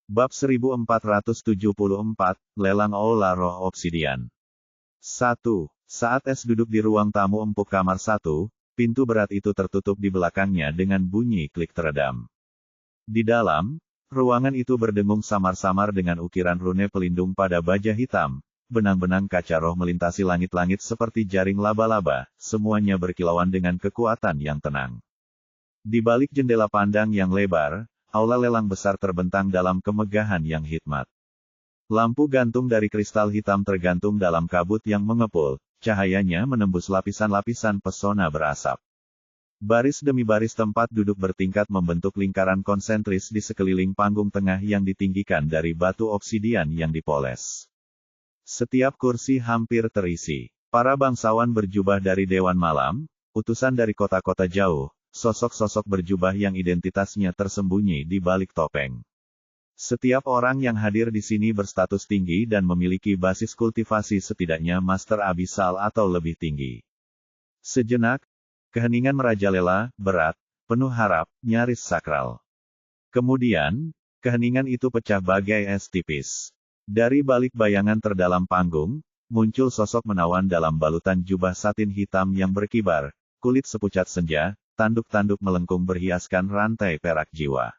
Bab 1474, Lelang Aula Roh Obsidian. 1. Saat Es duduk di ruang tamu empuk kamar 1, pintu berat itu tertutup di belakangnya dengan bunyi klik teredam. Di dalam, ruangan itu berdengung samar-samar dengan ukiran rune pelindung pada baja hitam. Benang-benang kaca roh melintasi langit-langit seperti jaring laba-laba, semuanya berkilauan dengan kekuatan yang tenang. Di balik jendela pandang yang lebar, aula lelang besar terbentang dalam kemegahan yang hikmat. Lampu gantung dari kristal hitam tergantung dalam kabut yang mengepul, cahayanya menembus lapisan-lapisan pesona berasap. Baris demi baris tempat duduk bertingkat membentuk lingkaran konsentris di sekeliling panggung tengah yang ditinggikan dari batu obsidian yang dipoles. Setiap kursi hampir terisi. Para bangsawan berjubah dari Dewan Malam, utusan dari kota-kota jauh, sosok-sosok berjubah yang identitasnya tersembunyi di balik topeng. Setiap orang yang hadir di sini berstatus tinggi dan memiliki basis kultivasi setidaknya Master Abyssal atau lebih tinggi. Sejenak, keheningan merajalela, berat, penuh harap, nyaris sakral. Kemudian, keheningan itu pecah bagai es tipis. Dari balik bayangan terdalam panggung, muncul sosok menawan dalam balutan jubah satin hitam yang berkibar, kulit sepucat senja, tanduk-tanduk melengkung berhiaskan rantai perak jiwa.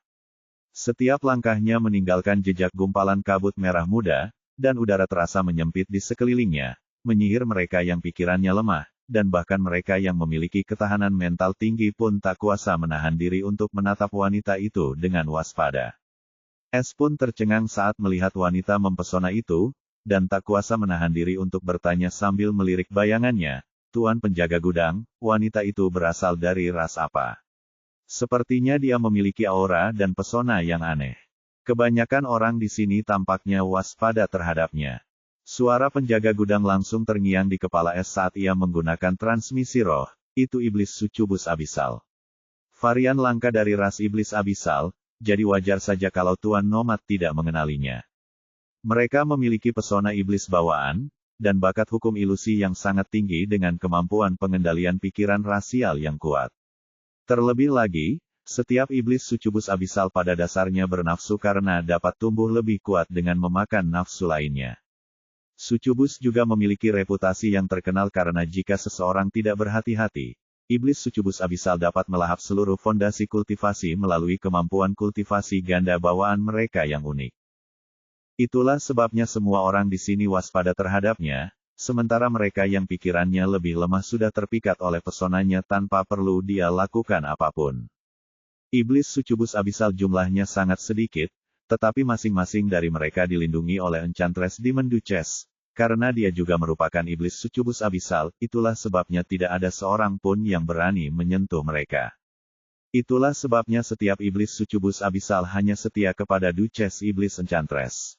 Setiap langkahnya meninggalkan jejak gumpalan kabut merah muda, dan udara terasa menyempit di sekelilingnya, menyihir mereka yang pikirannya lemah, dan bahkan mereka yang memiliki ketahanan mental tinggi pun tak kuasa menahan diri untuk menatap wanita itu dengan waspada. Es pun tercengang saat melihat wanita mempesona itu, dan tak kuasa menahan diri untuk bertanya sambil melirik bayangannya, "Tuan penjaga gudang, wanita itu berasal dari ras apa?" Sepertinya dia memiliki aura dan pesona yang aneh. Kebanyakan orang di sini tampaknya waspada terhadapnya. Suara penjaga gudang langsung terngiang di kepala Es saat ia menggunakan transmisi roh, itu iblis Sucubus Abyssal. Varian langka dari ras iblis Abyssal, jadi wajar saja kalau Tuan Nomad tidak mengenalinya. Mereka memiliki pesona iblis bawaan, dan bakat hukum ilusi yang sangat tinggi dengan kemampuan pengendalian pikiran rasial yang kuat. Terlebih lagi, setiap iblis Sucubus Abyssal pada dasarnya bernafsu karena dapat tumbuh lebih kuat dengan memakan nafsu lainnya. Sucubus juga memiliki reputasi yang terkenal karena jika seseorang tidak berhati-hati, iblis Sucubus Abyssal dapat melahap seluruh fondasi kultivasi melalui kemampuan kultivasi ganda bawaan mereka yang unik. Itulah sebabnya semua orang di sini waspada terhadapnya, sementara mereka yang pikirannya lebih lemah sudah terpikat oleh pesonanya tanpa perlu dia lakukan apapun. Iblis Sucubus Abyssal jumlahnya sangat sedikit, tetapi masing-masing dari mereka dilindungi oleh Enchantress Demon Duchess. Karena dia juga merupakan iblis Sucubus Abyssal, itulah sebabnya tidak ada seorang pun yang berani menyentuh mereka. Itulah sebabnya setiap iblis Sucubus Abyssal hanya setia kepada Duchess Iblis Enchantress.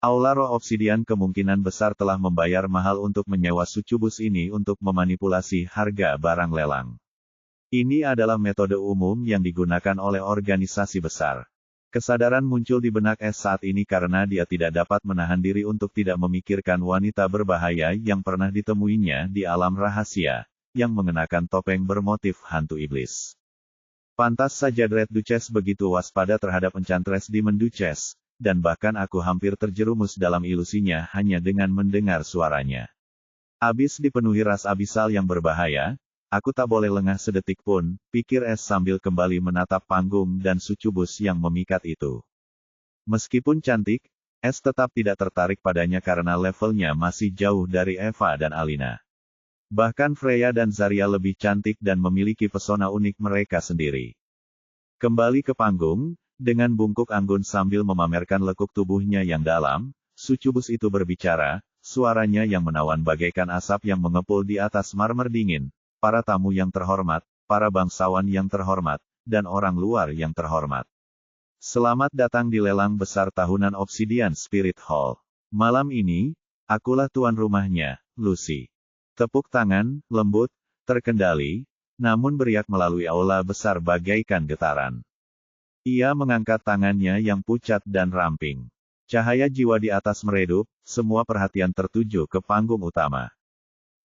Aula Roh Obsidian kemungkinan besar telah membayar mahal untuk menyewa Sucubus ini untuk memanipulasi harga barang lelang. Ini adalah metode umum yang digunakan oleh organisasi besar. Kesadaran muncul di benak Es saat ini karena dia tidak dapat menahan diri untuk tidak memikirkan wanita berbahaya yang pernah ditemuinya di alam rahasia, yang mengenakan topeng bermotif hantu iblis. Pantas saja Dread Duchess begitu waspada terhadap Enchantress Demon Duchess, dan bahkan aku hampir terjerumus dalam ilusinya hanya dengan mendengar suaranya. Abis dipenuhi ras abisal yang berbahaya, aku tak boleh lengah sedetik pun, pikir Es sambil kembali menatap panggung dan Sucubus yang memikat itu. Meskipun cantik, Es tetap tidak tertarik padanya karena levelnya masih jauh dari Eva dan Alina. Bahkan Freya dan Zarya lebih cantik dan memiliki pesona unik mereka sendiri. Kembali ke panggung, dengan bungkuk anggun sambil memamerkan lekuk tubuhnya yang dalam, Sucubus itu berbicara, suaranya yang menawan bagaikan asap yang mengepul di atas marmer dingin. Para tamu yang terhormat, para bangsawan yang terhormat, dan orang luar yang terhormat. Selamat datang di lelang besar tahunan Obsidian Spirit Hall. Malam ini, akulah tuan rumahnya, Lucy. Tepuk tangan, lembut, terkendali, namun beriak melalui aula besar bagaikan getaran. Ia mengangkat tangannya yang pucat dan ramping. Cahaya jiwa di atas meredup, semua perhatian tertuju ke panggung utama.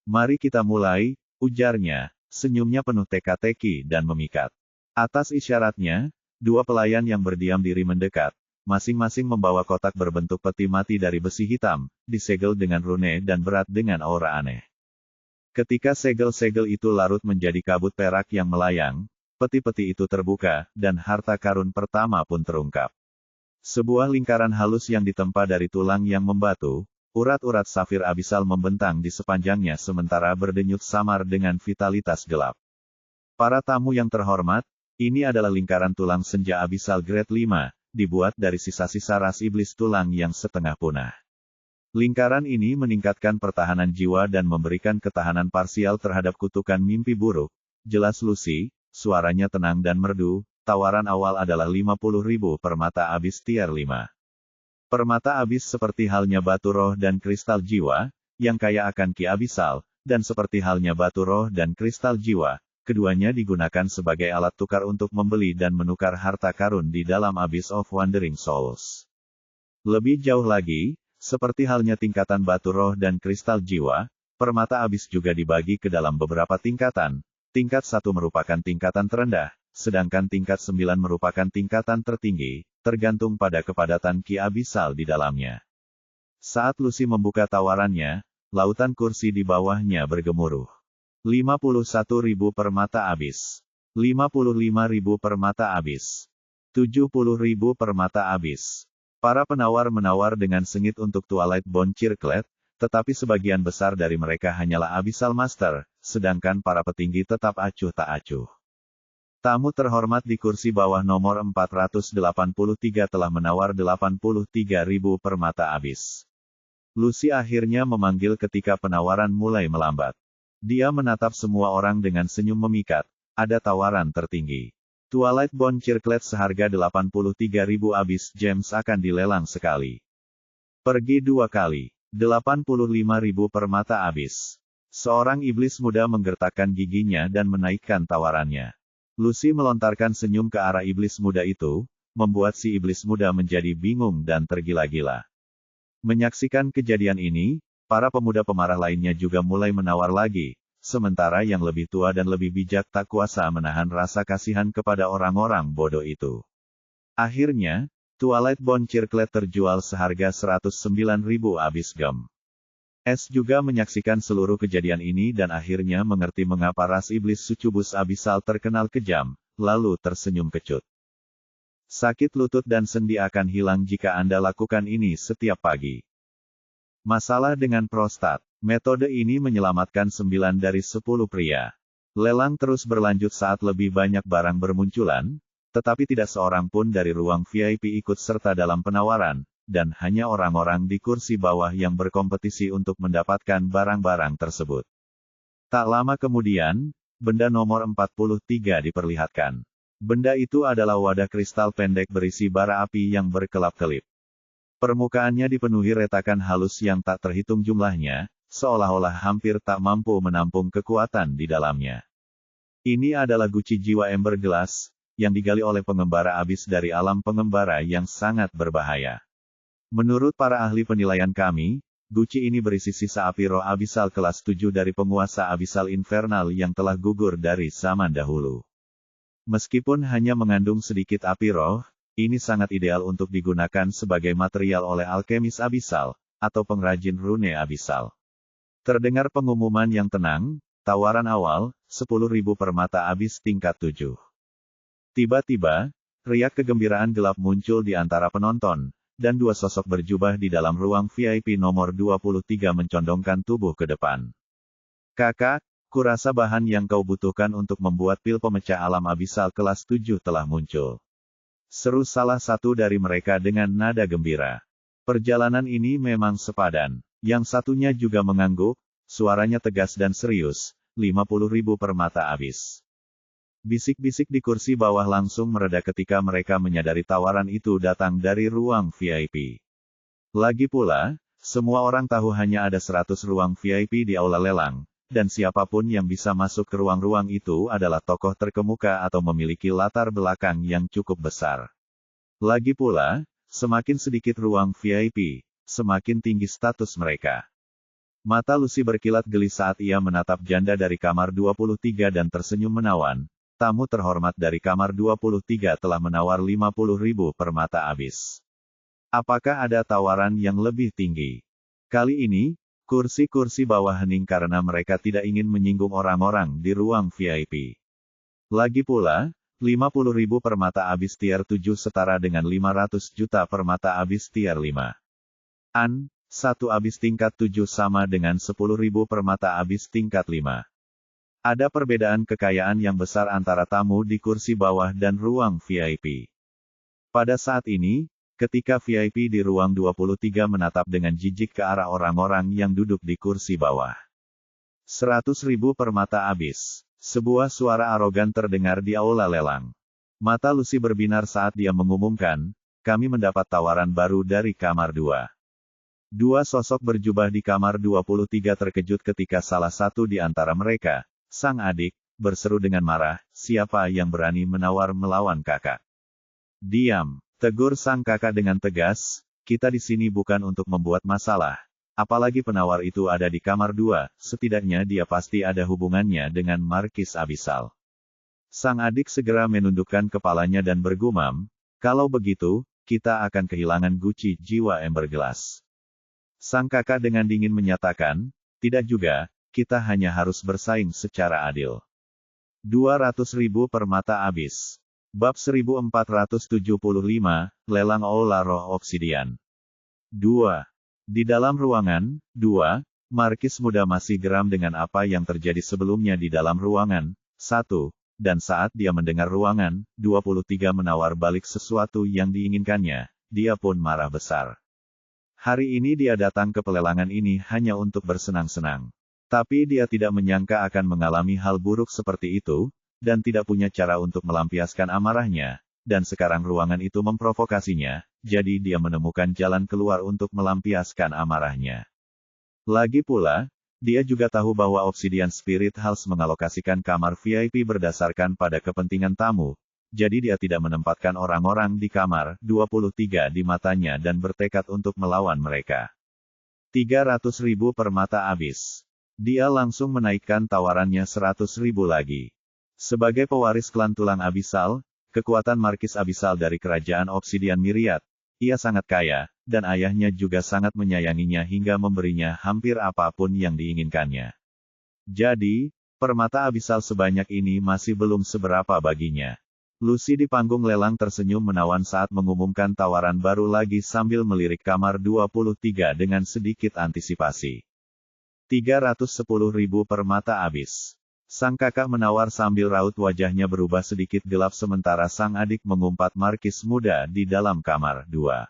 Mari kita mulai, ujarnya, senyumnya penuh teka-teki dan memikat. Atas isyaratnya, dua pelayan yang berdiam diri mendekat, masing-masing membawa kotak berbentuk peti mati dari besi hitam, disegel dengan rune dan berat dengan aura aneh. Ketika segel-segel itu larut menjadi kabut perak yang melayang, peti-peti itu terbuka, dan harta karun pertama pun terungkap. Sebuah lingkaran halus yang ditempa dari tulang yang membatu, urat-urat safir abisal membentang di sepanjangnya sementara berdenyut samar dengan vitalitas gelap. Para tamu yang terhormat, ini adalah lingkaran tulang senja abisal grade 5, dibuat dari sisa-sisa ras iblis tulang yang setengah punah. Lingkaran ini meningkatkan pertahanan jiwa dan memberikan ketahanan parsial terhadap kutukan mimpi buruk. Jelas Lucy, suaranya tenang dan merdu, tawaran awal adalah 50.000 permata abis tier 5. Permata abis seperti halnya batu roh dan kristal jiwa, yang kaya akan ki abisal, dan seperti halnya batu roh dan kristal jiwa, keduanya digunakan sebagai alat tukar untuk membeli dan menukar harta karun di dalam Abyss of Wandering Souls. Lebih jauh lagi, seperti halnya tingkatan batu roh dan kristal jiwa, permata abis juga dibagi ke dalam beberapa tingkatan. Tingkat 1 merupakan tingkatan terendah, sedangkan tingkat 9 merupakan tingkatan tertinggi, tergantung pada kepadatan ki abisal di dalamnya. Saat Lucy membuka tawarannya, lautan kursi di bawahnya bergemuruh. 51.000 permata abis. 55.000 permata abis. 70.000 permata abis. Para penawar menawar dengan sengit untuk Twilight Bond Circlet, tetapi sebagian besar dari mereka hanyalah Abyssal Master, sedangkan para petinggi tetap acuh tak acuh. Tamu terhormat di kursi bawah nomor 483 telah menawar 83.000 permata abis. Lucy akhirnya memanggil ketika penawaran mulai melambat. Dia menatap semua orang dengan senyum memikat. Ada tawaran tertinggi. Twilight Bond Circlet seharga 83.000 abis gems akan dilelang sekali. Pergi 2 kali. 85.000 permata abis. Seorang iblis muda menggertakkan giginya dan menaikkan tawarannya. Lucy melontarkan senyum ke arah iblis muda itu, membuat si iblis muda menjadi bingung dan tergila-gila. Menyaksikan kejadian ini, para pemuda pemarah lainnya juga mulai menawar lagi. Sementara yang lebih tua dan lebih bijak tak kuasa menahan rasa kasihan kepada orang-orang bodoh itu. Akhirnya, Twilight Bond Circlet terjual seharga 109.000 abis gem. S juga menyaksikan seluruh kejadian ini dan akhirnya mengerti mengapa ras iblis sucubus abisal terkenal kejam, lalu tersenyum kecut. Sakit lutut dan sendi akan hilang jika Anda lakukan ini setiap pagi. Masalah dengan prostat. Metode ini menyelamatkan 9 dari 10 pria. Lelang terus berlanjut saat lebih banyak barang bermunculan, tetapi tidak seorang pun dari ruang VIP ikut serta dalam penawaran, dan hanya orang-orang di kursi bawah yang berkompetisi untuk mendapatkan barang-barang tersebut. Tak lama kemudian, benda nomor 43 diperlihatkan. Benda itu adalah wadah kristal pendek berisi bara api yang berkelap-kelip. Permukaannya dipenuhi retakan halus yang tak terhitung jumlahnya, seolah-olah hampir tak mampu menampung kekuatan di dalamnya. Ini adalah guci jiwa Ember Glass, yang digali oleh pengembara abis dari alam pengembara yang sangat berbahaya. Menurut para ahli penilaian kami, guci ini berisi sisa api roh abisal kelas 7 dari penguasa abisal infernal yang telah gugur dari zaman dahulu. Meskipun hanya mengandung sedikit api roh, ini sangat ideal untuk digunakan sebagai material oleh alkemis abisal, atau pengrajin rune abisal. Terdengar pengumuman yang tenang, tawaran awal, 10.000 permata abis tingkat 7. Tiba-tiba, riak kegembiraan gelap muncul di antara penonton, dan 2 sosok berjubah di dalam ruang VIP nomor 23 mencondongkan tubuh ke depan. Kakak, kurasa bahan yang kau butuhkan untuk membuat pil pemecah alam abisal kelas 7 telah muncul. Seru salah satu dari mereka dengan nada gembira. Perjalanan ini memang sepadan. Yang satunya juga mengangguk, suaranya tegas dan serius, 50.000 permata abis. Bisik-bisik di kursi bawah langsung mereda ketika mereka menyadari tawaran itu datang dari ruang VIP. Lagi pula, semua orang tahu hanya ada 100 ruang VIP di aula lelang, dan siapapun yang bisa masuk ke ruang-ruang itu adalah tokoh terkemuka atau memiliki latar belakang yang cukup besar. Lagi pula, semakin sedikit ruang VIP, semakin tinggi status mereka. Mata Lucy berkilat geli saat ia menatap janda dari kamar 23 dan tersenyum menawan. Tamu terhormat dari kamar 23 telah menawar 50.000 permata abis. Apakah ada tawaran yang lebih tinggi? Kali ini, Kursi-kursi bawah hening karena mereka tidak ingin menyinggung orang-orang di ruang VIP. Lagi pula, 50.000 permata abis tier 7 setara dengan 500 juta permata abis tier 5. Satu abis tingkat 7 sama dengan 10.000 permata abis tingkat 5. Ada perbedaan kekayaan yang besar antara tamu di kursi bawah dan ruang VIP. Pada saat ini, ketika VIP di ruang 23 menatap dengan jijik ke arah orang-orang yang duduk di kursi bawah. 100.000 permata abis. Sebuah suara arogan terdengar di aula lelang. Mata Lucy berbinar saat dia mengumumkan, kami mendapat tawaran baru dari kamar 2. Dua sosok berjubah di kamar 23 terkejut ketika salah satu di antara mereka, sang adik, berseru dengan marah, siapa yang berani menawar melawan kakak? Diam. Tegur sang kakak dengan tegas, kita di sini bukan untuk membuat masalah. Apalagi penawar itu ada di kamar 2, setidaknya dia pasti ada hubungannya dengan Markis Abyssal. Sang adik segera menundukkan kepalanya dan bergumam, kalau begitu, kita akan kehilangan guci jiwa Emberglass. Sang kakak dengan dingin menyatakan, tidak juga, kita hanya harus bersaing secara adil. 200.000 permata abis. Bab 1475, Lelang Aula Roh Obsidian. 2. Di dalam ruangan, 2, Markis muda masih geram dengan apa yang terjadi sebelumnya di dalam ruangan, 1, dan saat dia mendengar ruangan, 23 menawar balik sesuatu yang diinginkannya, dia pun marah besar. Hari ini dia datang ke pelelangan ini hanya untuk bersenang-senang. Tapi dia tidak menyangka akan mengalami hal buruk seperti itu, dan tidak punya cara untuk melampiaskan amarahnya, dan sekarang ruangan itu memprovokasinya, jadi dia menemukan jalan keluar untuk melampiaskan amarahnya. Lagi pula, dia juga tahu bahwa Obsidian Spirit House mengalokasikan kamar VIP berdasarkan pada kepentingan tamu, jadi dia tidak menempatkan orang-orang di kamar 23 di matanya dan bertekad untuk melawan mereka. 300.000 permata abis. Dia langsung menaikkan tawarannya 100.000 lagi. Sebagai pewaris klan tulang Abyssal, kekuatan Markis Abyssal dari kerajaan Obsidian Myriad, ia sangat kaya, dan ayahnya juga sangat menyayanginya hingga memberinya hampir apapun yang diinginkannya. Jadi, permata Abyssal sebanyak ini masih belum seberapa baginya. Lucy di panggung lelang tersenyum menawan saat mengumumkan tawaran baru lagi sambil melirik kamar 23 dengan sedikit antisipasi. 310.000 permata abis. Sang kakak menawar sambil raut wajahnya berubah sedikit gelap sementara sang adik mengumpat Markis muda di dalam kamar 2.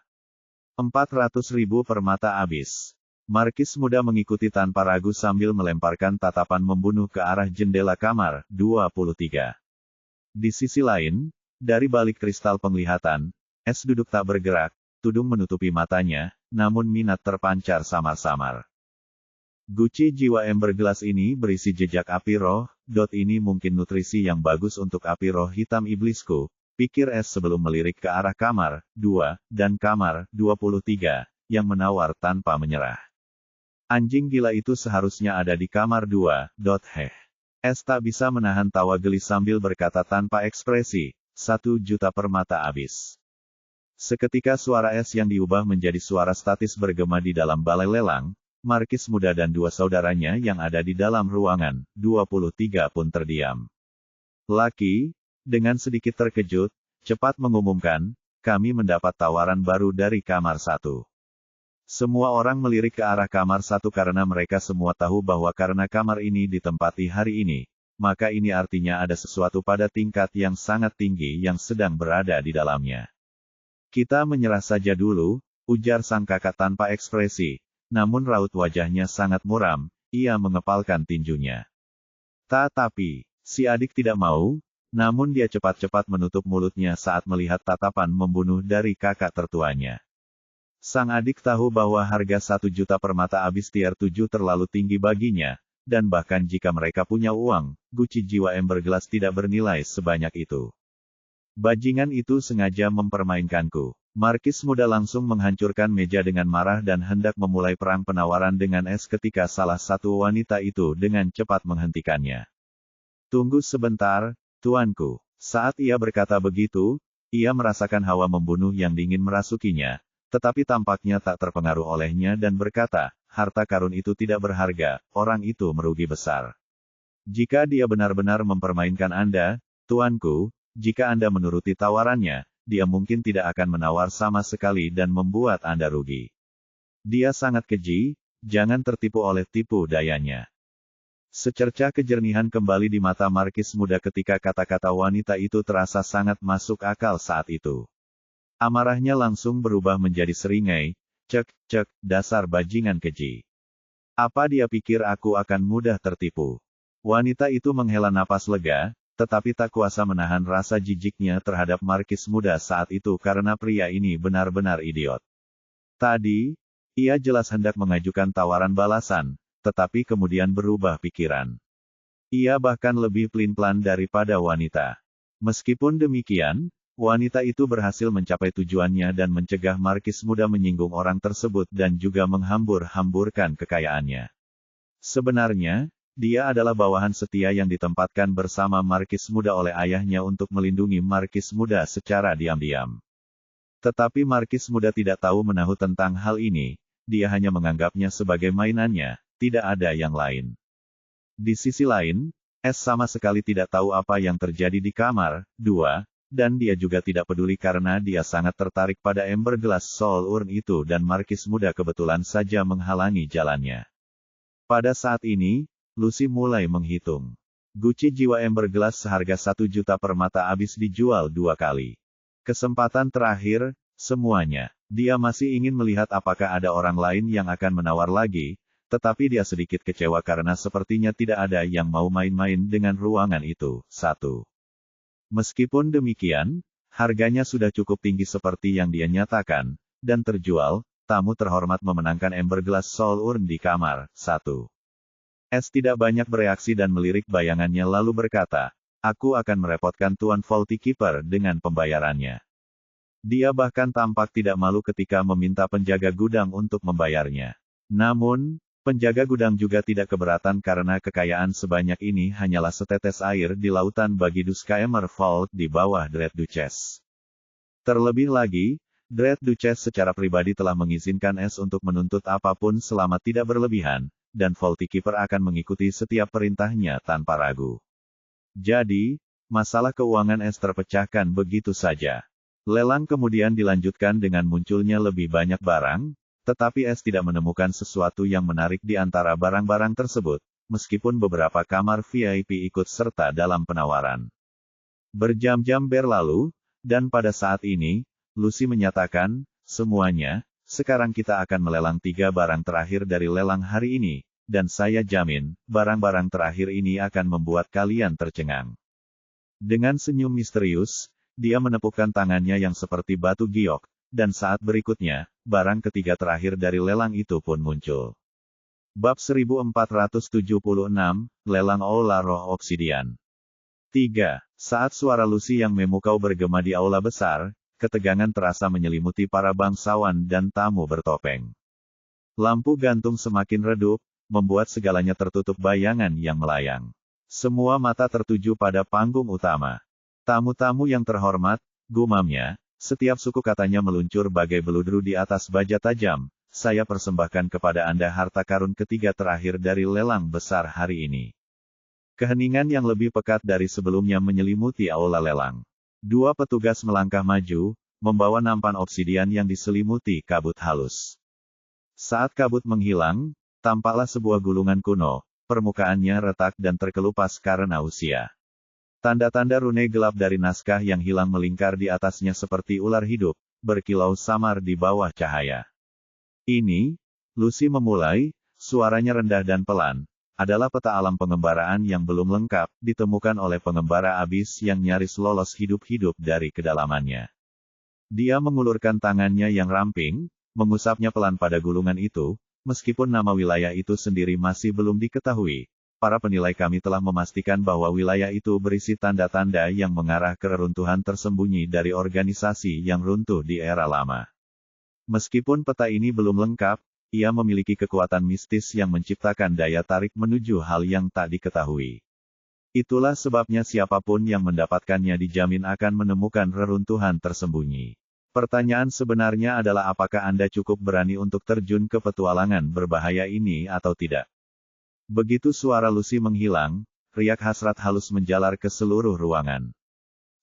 400.000 permata abis. Markis muda mengikuti tanpa ragu sambil melemparkan tatapan membunuh ke arah jendela kamar 23. Di sisi lain, dari balik kristal penglihatan, Es duduk tak bergerak, tudung menutupi matanya, namun minat terpancar samar-samar. Guci jiwa Emberglass ini berisi jejak api roh, ini mungkin nutrisi yang bagus untuk api roh hitam iblisku, pikir Es sebelum melirik ke arah kamar 2, dan kamar 23, yang menawar tanpa menyerah. Anjing gila itu seharusnya ada di kamar 2, Es tak bisa menahan tawa geli sambil berkata tanpa ekspresi, 1 juta permata abis. Seketika suara Es yang diubah menjadi suara statis bergema di dalam balai lelang, Markis muda dan dua saudaranya yang ada di dalam ruangan 23 pun terdiam. Laki, dengan sedikit terkejut, cepat mengumumkan, kami mendapat tawaran baru dari kamar 1. Semua orang melirik ke arah kamar 1 karena mereka semua tahu bahwa karena kamar ini ditempati hari ini, maka ini artinya ada sesuatu pada tingkat yang sangat tinggi yang sedang berada di dalamnya. Kita menyerah saja dulu, ujar sang kakak tanpa ekspresi. Namun raut wajahnya sangat muram, ia mengepalkan tinjunya. Tetapi, si adik tidak mau, namun dia cepat-cepat menutup mulutnya saat melihat tatapan membunuh dari kakak tertuanya. Sang adik tahu bahwa harga 1 juta permata abis tier 7 terlalu tinggi baginya, dan bahkan jika mereka punya uang, guci jiwa Emberglass tidak bernilai sebanyak itu. Bajingan itu sengaja mempermainkanku. Markis muda langsung menghancurkan meja dengan marah dan hendak memulai perang penawaran dengan Es ketika salah satu wanita itu dengan cepat menghentikannya. Tunggu sebentar, tuanku. Saat ia berkata begitu, ia merasakan hawa membunuh yang dingin merasukinya, tetapi tampaknya tak terpengaruh olehnya dan berkata, harta karun itu tidak berharga, orang itu merugi besar. Jika dia benar-benar mempermainkan Anda, tuanku, jika Anda menuruti tawarannya, dia mungkin tidak akan menawar sama sekali dan membuat Anda rugi. Dia sangat keji, jangan tertipu oleh tipu dayanya. Secerca kejernihan kembali di mata Markis muda ketika kata-kata wanita itu terasa sangat masuk akal saat itu. Amarahnya langsung berubah menjadi seringai, cek, dasar bajingan keji. Apa dia pikir aku akan mudah tertipu? Wanita itu menghela napas lega, tetapi tak kuasa menahan rasa jijiknya terhadap Markis muda saat itu karena pria ini benar-benar idiot. Tadi, ia jelas hendak mengajukan tawaran balasan, tetapi kemudian berubah pikiran. Ia bahkan lebih pelin-pelan daripada wanita. Meskipun demikian, wanita itu berhasil mencapai tujuannya dan mencegah Markis muda menyinggung orang tersebut dan juga menghambur-hamburkan kekayaannya. Sebenarnya, dia adalah bawahan setia yang ditempatkan bersama Markis muda oleh ayahnya untuk melindungi Markis muda secara diam-diam. Tetapi Markis muda tidak tahu menahu tentang hal ini, dia hanya menganggapnya sebagai mainannya, tidak ada yang lain. Di sisi lain, S sama sekali tidak tahu apa yang terjadi di kamar 2, dan dia juga tidak peduli karena dia sangat tertarik pada ember gelas Soul Urn itu dan Markis muda kebetulan saja menghalangi jalannya. Pada saat ini, Lucy mulai menghitung. Guci jiwa ember gelas seharga 1 juta per mata habis dijual 2 kali. Kesempatan terakhir, semuanya. Dia masih ingin melihat apakah ada orang lain yang akan menawar lagi, tetapi dia sedikit kecewa karena sepertinya tidak ada yang mau main-main dengan ruangan itu. 1. Meskipun demikian, harganya sudah cukup tinggi seperti yang dia nyatakan, dan terjual, tamu terhormat memenangkan ember gelas Soul Urn di kamar. 1. S tidak banyak bereaksi dan melirik bayangannya lalu berkata, aku akan merepotkan Tuan Vault Keeper dengan pembayarannya. Dia bahkan tampak tidak malu ketika meminta penjaga gudang untuk membayarnya. Namun, penjaga gudang juga tidak keberatan karena kekayaan sebanyak ini hanyalah setetes air di lautan bagi Duscaimer Vault di bawah Dread Duchess. Terlebih lagi, Dread Duchess secara pribadi telah mengizinkan S untuk menuntut apapun selama tidak berlebihan, dan Vault Keeper akan mengikuti setiap perintahnya tanpa ragu. Jadi, masalah keuangan S terpecahkan begitu saja. Lelang kemudian dilanjutkan dengan munculnya lebih banyak barang, tetapi S tidak menemukan sesuatu yang menarik di antara barang-barang tersebut, meskipun beberapa kamar VIP ikut serta dalam penawaran. Berjam-jam berlalu, dan pada saat ini, Lucy menyatakan, semuanya, sekarang kita akan melelang 3 barang terakhir dari lelang hari ini, dan saya jamin, barang-barang terakhir ini akan membuat kalian tercengang. Dengan senyum misterius, dia menepukkan tangannya yang seperti batu giok, dan saat berikutnya, barang ketiga terakhir dari lelang itu pun muncul. Bab 1476, Lelang Aula Roh Obsidian. 3. Saat suara Lucy yang memukau bergema di aula besar, ketegangan terasa menyelimuti para bangsawan dan tamu bertopeng. Lampu gantung semakin redup, membuat segalanya tertutup bayangan yang melayang. Semua mata tertuju pada panggung utama. Tamu-tamu yang terhormat, gumamnya, setiap suku katanya meluncur bagai beludru di atas baja tajam, saya persembahkan kepada Anda harta karun ketiga terakhir dari lelang besar hari ini. Keheningan yang lebih pekat dari sebelumnya menyelimuti aula lelang. 2 petugas melangkah maju, membawa nampan obsidian yang diselimuti kabut halus. Saat kabut menghilang, tampaklah sebuah gulungan kuno, permukaannya retak dan terkelupas karena usia. Tanda-tanda rune gelap dari naskah yang hilang melingkar di atasnya seperti ular hidup, berkilau samar di bawah cahaya. Ini, Lucy memulai, suaranya rendah dan pelan, adalah peta alam pengembaraan yang belum lengkap, ditemukan oleh pengembara abis yang nyaris lolos hidup-hidup dari kedalamannya. Dia mengulurkan tangannya yang ramping, mengusapnya pelan pada gulungan itu, meskipun nama wilayah itu sendiri masih belum diketahui. Para penilai kami telah memastikan bahwa wilayah itu berisi tanda-tanda yang mengarah ke reruntuhan tersembunyi dari organisasi yang runtuh di era lama. Meskipun peta ini belum lengkap, ia memiliki kekuatan mistis yang menciptakan daya tarik menuju hal yang tak diketahui. Itulah sebabnya siapapun yang mendapatkannya dijamin akan menemukan reruntuhan tersembunyi. Pertanyaan sebenarnya adalah apakah Anda cukup berani untuk terjun ke petualangan berbahaya ini atau tidak? Begitu suara Lucy menghilang, riak hasrat halus menjalar ke seluruh ruangan.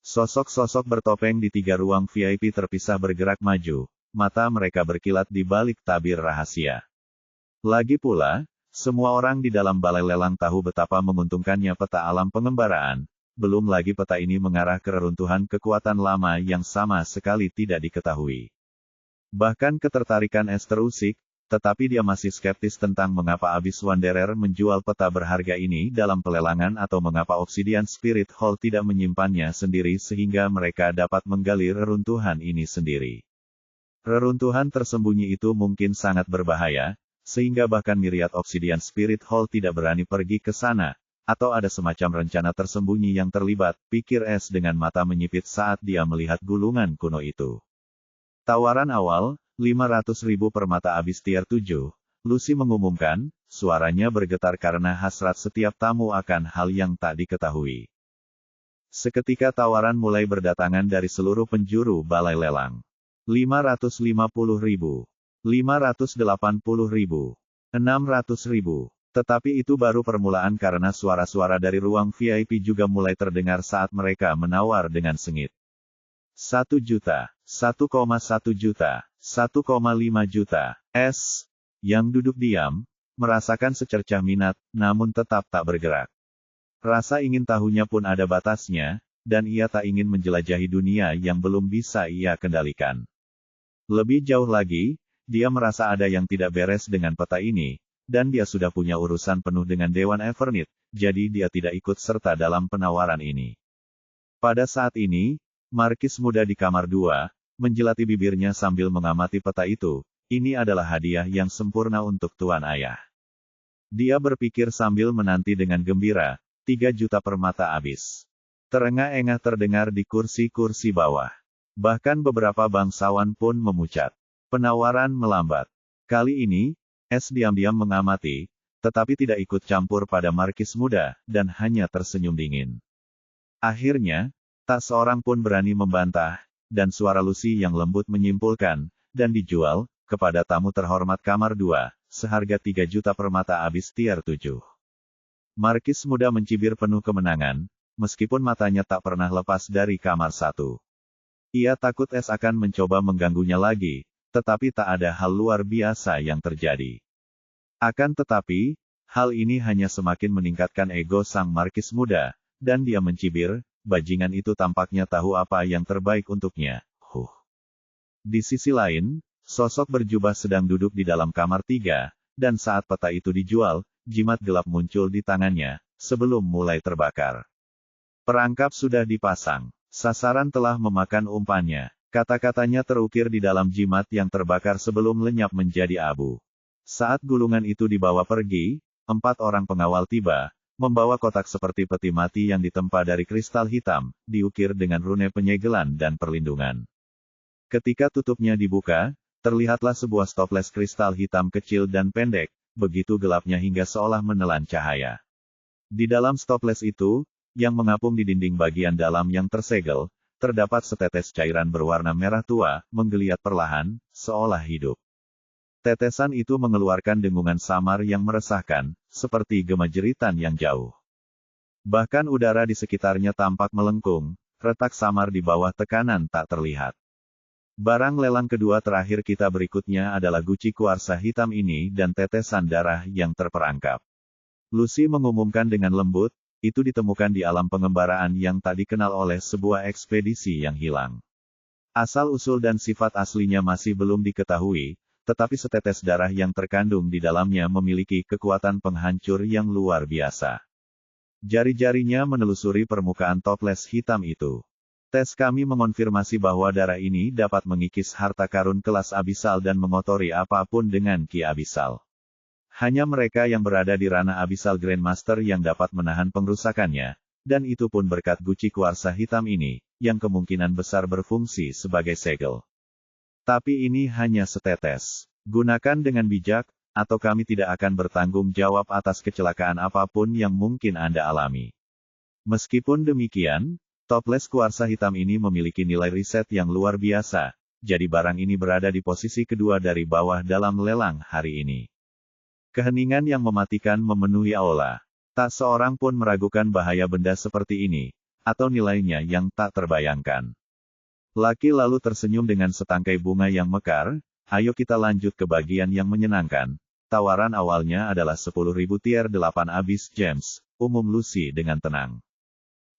Sosok-sosok bertopeng di 3 ruang VIP terpisah bergerak maju, mata mereka berkilat di balik tabir rahasia. Lagi pula, semua orang di dalam balai lelang tahu betapa menguntungkannya peta alam pengembaraan, belum lagi peta ini mengarah ke reruntuhan kekuatan lama yang sama sekali tidak diketahui. Bahkan ketertarikan Esther usik, tetapi dia masih skeptis tentang mengapa Abyss Wanderer menjual peta berharga ini dalam pelelangan atau mengapa Obsidian Spirit Hall tidak menyimpannya sendiri sehingga mereka dapat menggali reruntuhan ini sendiri. Reruntuhan tersembunyi itu mungkin sangat berbahaya, sehingga bahkan Myriad Obsidian Spirit Hall tidak berani pergi ke sana, atau ada semacam rencana tersembunyi yang terlibat, pikir S dengan mata menyipit saat dia melihat gulungan kuno itu. Tawaran awal, 500.000 permata Abyss tier 7, Lucy mengumumkan, suaranya bergetar karena hasrat setiap tamu akan hal yang tak diketahui. Seketika tawaran mulai berdatangan dari seluruh penjuru balai lelang. 550.000, 580.000, 600.000. Tetapi itu baru permulaan karena suara-suara dari ruang VIP juga mulai terdengar saat mereka menawar dengan sengit. 1 juta, 1,1 juta, 1,5 juta. S. Yang duduk diam, merasakan secercah minat, namun tetap tak bergerak. Rasa ingin tahunya pun ada batasnya, dan ia tak ingin menjelajahi dunia yang belum bisa ia kendalikan. Lebih jauh lagi, dia merasa ada yang tidak beres dengan peta ini, dan dia sudah punya urusan penuh dengan Dewan Evernit, jadi dia tidak ikut serta dalam penawaran ini. Pada saat ini, Markis muda di kamar 2, menjelati bibirnya sambil mengamati peta itu, ini adalah hadiah yang sempurna untuk Tuan Ayah. Dia berpikir sambil menanti dengan gembira, 3 juta permata Abyss. Terengah-engah terdengar di kursi-kursi bawah. Bahkan beberapa bangsawan pun memucat. Penawaran melambat. Kali ini, S diam-diam mengamati, tetapi tidak ikut campur pada Markis muda, dan hanya tersenyum dingin. Akhirnya, tak seorang pun berani membantah, dan suara Lucy yang lembut menyimpulkan, dan dijual, kepada tamu terhormat kamar 2, seharga 3 juta permata Abyss tier 7. Markis muda mencibir penuh kemenangan, meskipun matanya tak pernah lepas dari kamar 1. Ia takut S akan mencoba mengganggunya lagi, tetapi tak ada hal luar biasa yang terjadi. Akan tetapi, hal ini hanya semakin meningkatkan ego sang Markis muda, dan dia mencibir, bajingan itu tampaknya tahu apa yang terbaik untuknya. Di sisi lain, sosok berjubah sedang duduk di dalam kamar 3, dan saat peta itu dijual, jimat gelap muncul di tangannya, sebelum mulai terbakar. Perangkap sudah dipasang. Sasaran telah memakan umpannya. Kata-katanya terukir di dalam jimat yang terbakar sebelum lenyap menjadi abu. Saat gulungan itu dibawa pergi, 4 orang pengawal tiba, membawa kotak seperti peti mati yang ditempa dari kristal hitam, diukir dengan rune penyegelan dan perlindungan. Ketika tutupnya dibuka, terlihatlah sebuah stoples kristal hitam kecil dan pendek, begitu gelapnya hingga seolah menelan cahaya. Di dalam stoples itu, yang mengapung di dinding bagian dalam yang tersegel, terdapat setetes cairan berwarna merah tua, menggeliat perlahan, seolah hidup. Tetesan itu mengeluarkan dengungan samar yang meresahkan, seperti gema jeritan yang jauh. Bahkan udara di sekitarnya tampak melengkung, retak samar di bawah tekanan tak terlihat. Barang lelang kedua terakhir kita berikutnya adalah guci kuarsa hitam ini dan tetesan darah yang terperangkap. Lucy mengumumkan dengan lembut, itu ditemukan di alam pengembaraan yang tak dikenal oleh sebuah ekspedisi yang hilang. Asal-usul dan sifat aslinya masih belum diketahui, tetapi setetes darah yang terkandung di dalamnya memiliki kekuatan penghancur yang luar biasa. Jari-jarinya menelusuri permukaan toples hitam itu. Tes kami mengonfirmasi bahwa darah ini dapat mengikis harta karun kelas abisal dan mengotori apapun dengan ki abisal. Hanya mereka yang berada di ranah Abyssal Grandmaster yang dapat menahan pengrusakannya, dan itu pun berkat guci kuarsa hitam ini, yang kemungkinan besar berfungsi sebagai segel. Tapi ini hanya setetes. Gunakan dengan bijak, atau kami tidak akan bertanggung jawab atas kecelakaan apapun yang mungkin Anda alami. Meskipun demikian, toples kuarsa hitam ini memiliki nilai riset yang luar biasa, jadi barang ini berada di posisi kedua dari bawah dalam lelang hari ini. Keheningan yang mematikan memenuhi aula. Tak seorang pun meragukan bahaya benda seperti ini, atau nilainya yang tak terbayangkan. Laki lalu tersenyum dengan setangkai bunga yang mekar. Ayo kita lanjut ke bagian yang menyenangkan. Tawaran awalnya adalah 10.000 tier 8 Abyss Gems, umum Lucy dengan tenang.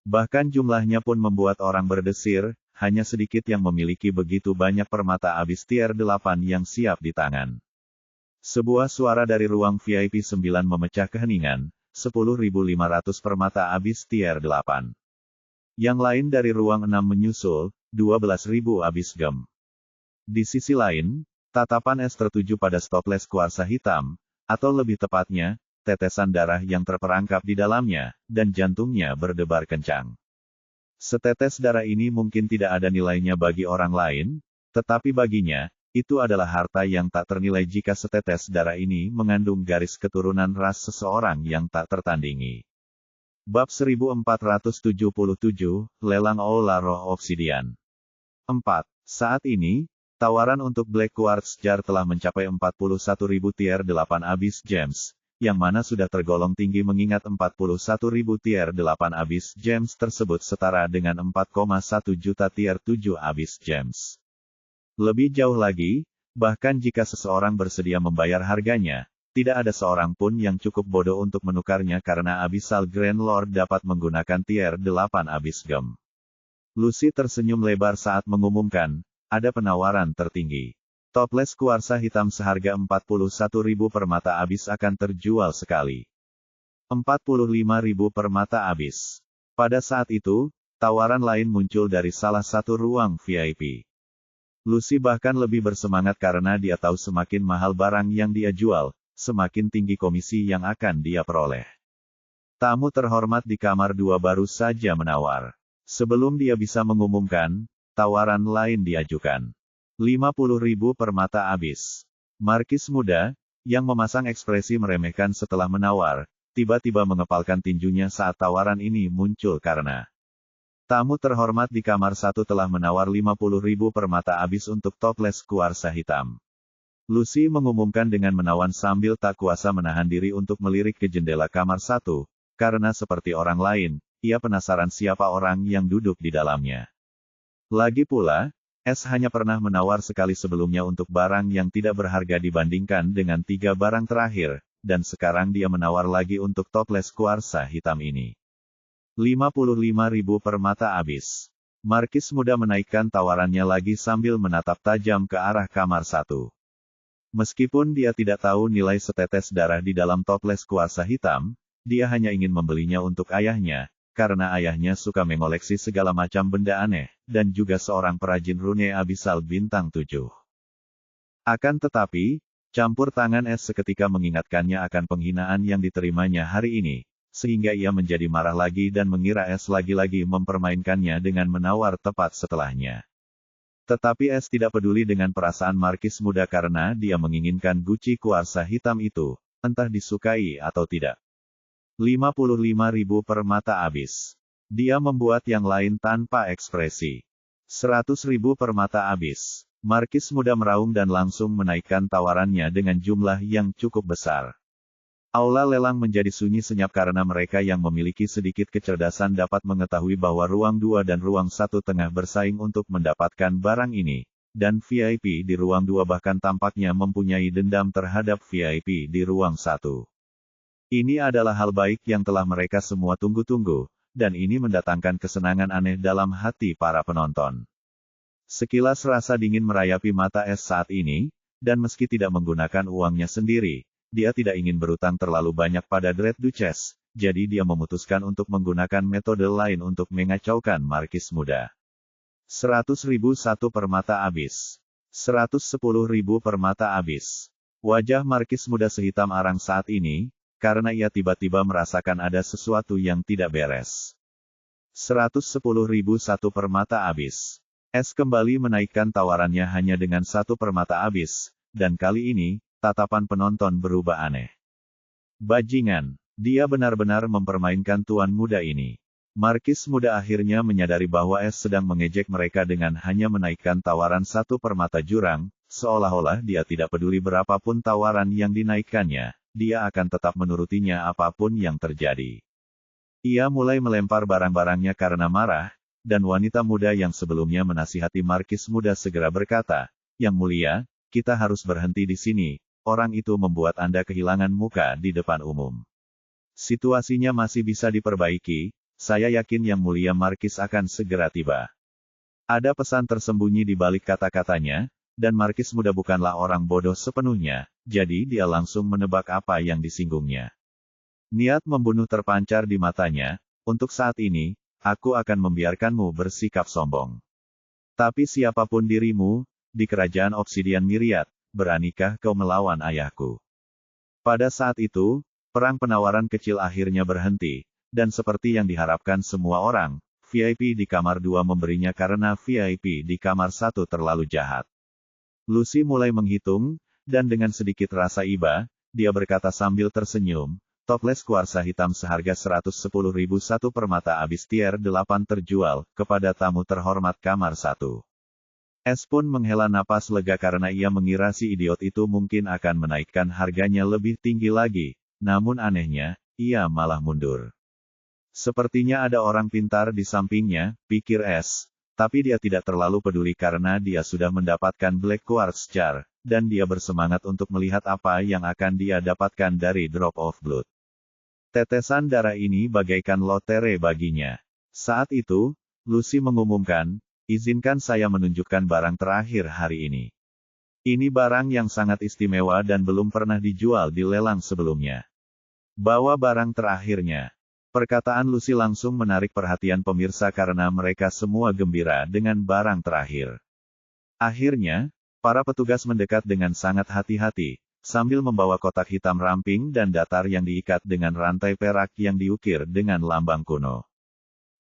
Bahkan jumlahnya pun membuat orang berdesir, hanya sedikit yang memiliki begitu banyak permata Abyss tier 8 yang siap di tangan. Sebuah suara dari ruang VIP 9 memecah keheningan, 10.500 permata Abyss tier 8. Yang lain dari ruang 6 menyusul, 12.000 Abyss Gem. Di sisi lain, tatapan S tertuju pada stoples kuarsa hitam, atau lebih tepatnya, tetesan darah yang terperangkap di dalamnya, dan jantungnya berdebar kencang. Setetes darah ini mungkin tidak ada nilainya bagi orang lain, tetapi baginya, itu adalah harta yang tak ternilai jika setetes darah ini mengandung garis keturunan ras seseorang yang tak tertandingi. Bab 1477, Lelang Aula Roh Obsidian. 4. Saat ini, tawaran untuk Black Quartz Jar telah mencapai 41.000 tier 8 Abyss Gems, yang mana sudah tergolong tinggi mengingat 41.000 tier 8 Abyss Gems tersebut setara dengan 4,1 juta tier 7 Abyss Gems. Lebih jauh lagi, bahkan jika seseorang bersedia membayar harganya, tidak ada seorang pun yang cukup bodoh untuk menukarnya karena Abyssal Grand Lord dapat menggunakan tier 8 Abyss Gem. Lucy tersenyum lebar saat mengumumkan, ada penawaran tertinggi. Toples kuarsa hitam seharga 41.000 permata Abyss akan terjual sekali. 45.000 permata Abyss. Pada saat itu, tawaran lain muncul dari salah satu ruang VIP. Lucy bahkan lebih bersemangat karena dia tahu semakin mahal barang yang dia jual, semakin tinggi komisi yang akan dia peroleh. Tamu terhormat di kamar 2 baru saja menawar. Sebelum dia bisa mengumumkan, tawaran lain diajukan. 50.000 permata Abyss. Markis muda, yang memasang ekspresi meremehkan setelah menawar, tiba-tiba mengepalkan tinjunya saat tawaran ini muncul karena tamu terhormat di kamar 1 telah menawar 50.000 permata Abyss untuk toples kuarsa hitam. Lucy mengumumkan dengan menawan sambil tak kuasa menahan diri untuk melirik ke jendela kamar 1, karena seperti orang lain, ia penasaran siapa orang yang duduk di dalamnya. Lagi pula, S hanya pernah menawar sekali sebelumnya untuk barang yang tidak berharga dibandingkan dengan 3 barang terakhir, dan sekarang dia menawar lagi untuk toples kuarsa hitam ini. 55.000 permata Abyss. Markis muda menaikkan tawarannya lagi sambil menatap tajam ke arah kamar 1. Meskipun dia tidak tahu nilai setetes darah di dalam toples kuarsa hitam, dia hanya ingin membelinya untuk ayahnya, karena ayahnya suka mengoleksi segala macam benda aneh, dan juga seorang perajin rune Abyssal bintang 7. Akan tetapi, campur tangan S seketika mengingatkannya akan penghinaan yang diterimanya hari ini, sehingga ia menjadi marah lagi dan mengira S lagi-lagi mempermainkannya dengan menawar tepat setelahnya. Tetapi S tidak peduli dengan perasaan markis muda karena dia menginginkan guci kuarsa hitam itu, entah disukai atau tidak. 55.000 permata Abyss. Dia membuat yang lain tanpa ekspresi. 100.000 permata Abyss. Markis muda meraung dan langsung menaikkan tawarannya dengan jumlah yang cukup besar. Aula lelang menjadi sunyi senyap karena mereka yang memiliki sedikit kecerdasan dapat mengetahui bahwa ruang 2 dan ruang 1 tengah bersaing untuk mendapatkan barang ini, dan VIP di ruang 2 bahkan tampaknya mempunyai dendam terhadap VIP di ruang 1. Ini adalah hal baik yang telah mereka semua tunggu-tunggu, dan ini mendatangkan kesenangan aneh dalam hati para penonton. Sekilas rasa dingin merayapi mata S saat ini, dan meski tidak menggunakan uangnya sendiri, dia tidak ingin berutang terlalu banyak pada Dread Duchess, jadi dia memutuskan untuk menggunakan metode lain untuk mengacaukan markis muda. 100.000 satu permata Abyss. 110.000 permata Abyss. Wajah markis muda sehitam arang saat ini, karena ia tiba-tiba merasakan ada sesuatu yang tidak beres. 110.000 satu permata Abyss. S kembali menaikkan tawarannya hanya dengan 1 permata Abyss, dan kali ini, tatapan penonton berubah aneh. Bajingan, dia benar-benar mempermainkan tuan muda ini. Markis muda akhirnya menyadari bahwa Es sedang mengejek mereka dengan hanya menaikkan tawaran satu permata jurang, seolah-olah dia tidak peduli berapapun tawaran yang dinaikkannya, dia akan tetap menurutinya apapun yang terjadi. Ia mulai melempar barang-barangnya karena marah, dan wanita muda yang sebelumnya menasihati Markis muda segera berkata, "Yang mulia, kita harus berhenti di sini, orang itu membuat Anda kehilangan muka di depan umum. Situasinya masih bisa diperbaiki. Saya yakin Yang Mulia Markis akan segera tiba." Ada pesan tersembunyi di balik kata-katanya, dan Markis muda bukanlah orang bodoh sepenuhnya, jadi dia langsung menebak apa yang disinggungnya. Niat membunuh terpancar di matanya. "Untuk saat ini, aku akan membiarkanmu bersikap sombong. Tapi siapapun dirimu, di kerajaan Obsidian Myriad, beranikah kau melawan ayahku?" Pada saat itu, perang penawaran kecil akhirnya berhenti. Dan seperti yang diharapkan semua orang, VIP di kamar 2 memberinya karena VIP di kamar 1 terlalu jahat. Lucy mulai menghitung, dan dengan sedikit rasa iba, dia berkata sambil tersenyum, "Toples kuarsa hitam seharga 110.000 satu permata abis tier 8 terjual, kepada tamu terhormat kamar 1. Es pun menghela napas lega karena ia mengira si idiot itu mungkin akan menaikkan harganya lebih tinggi lagi, namun anehnya, ia malah mundur. Sepertinya ada orang pintar di sampingnya, pikir Es, tapi dia tidak terlalu peduli karena dia sudah mendapatkan Black Quartz Jar, dan dia bersemangat untuk melihat apa yang akan dia dapatkan dari Drop of Blood. Tetesan darah ini bagaikan lotre baginya. Saat itu, Lucy mengumumkan, "Izinkan saya menunjukkan barang terakhir hari ini. Ini barang yang sangat istimewa dan belum pernah dijual di lelang sebelumnya. Bawa barang terakhirnya." Perkataan Lucy langsung menarik perhatian pemirsa karena mereka semua gembira dengan barang terakhir. Akhirnya, para petugas mendekat dengan sangat hati-hati, sambil membawa kotak hitam ramping dan datar yang diikat dengan rantai perak yang diukir dengan lambang kuno.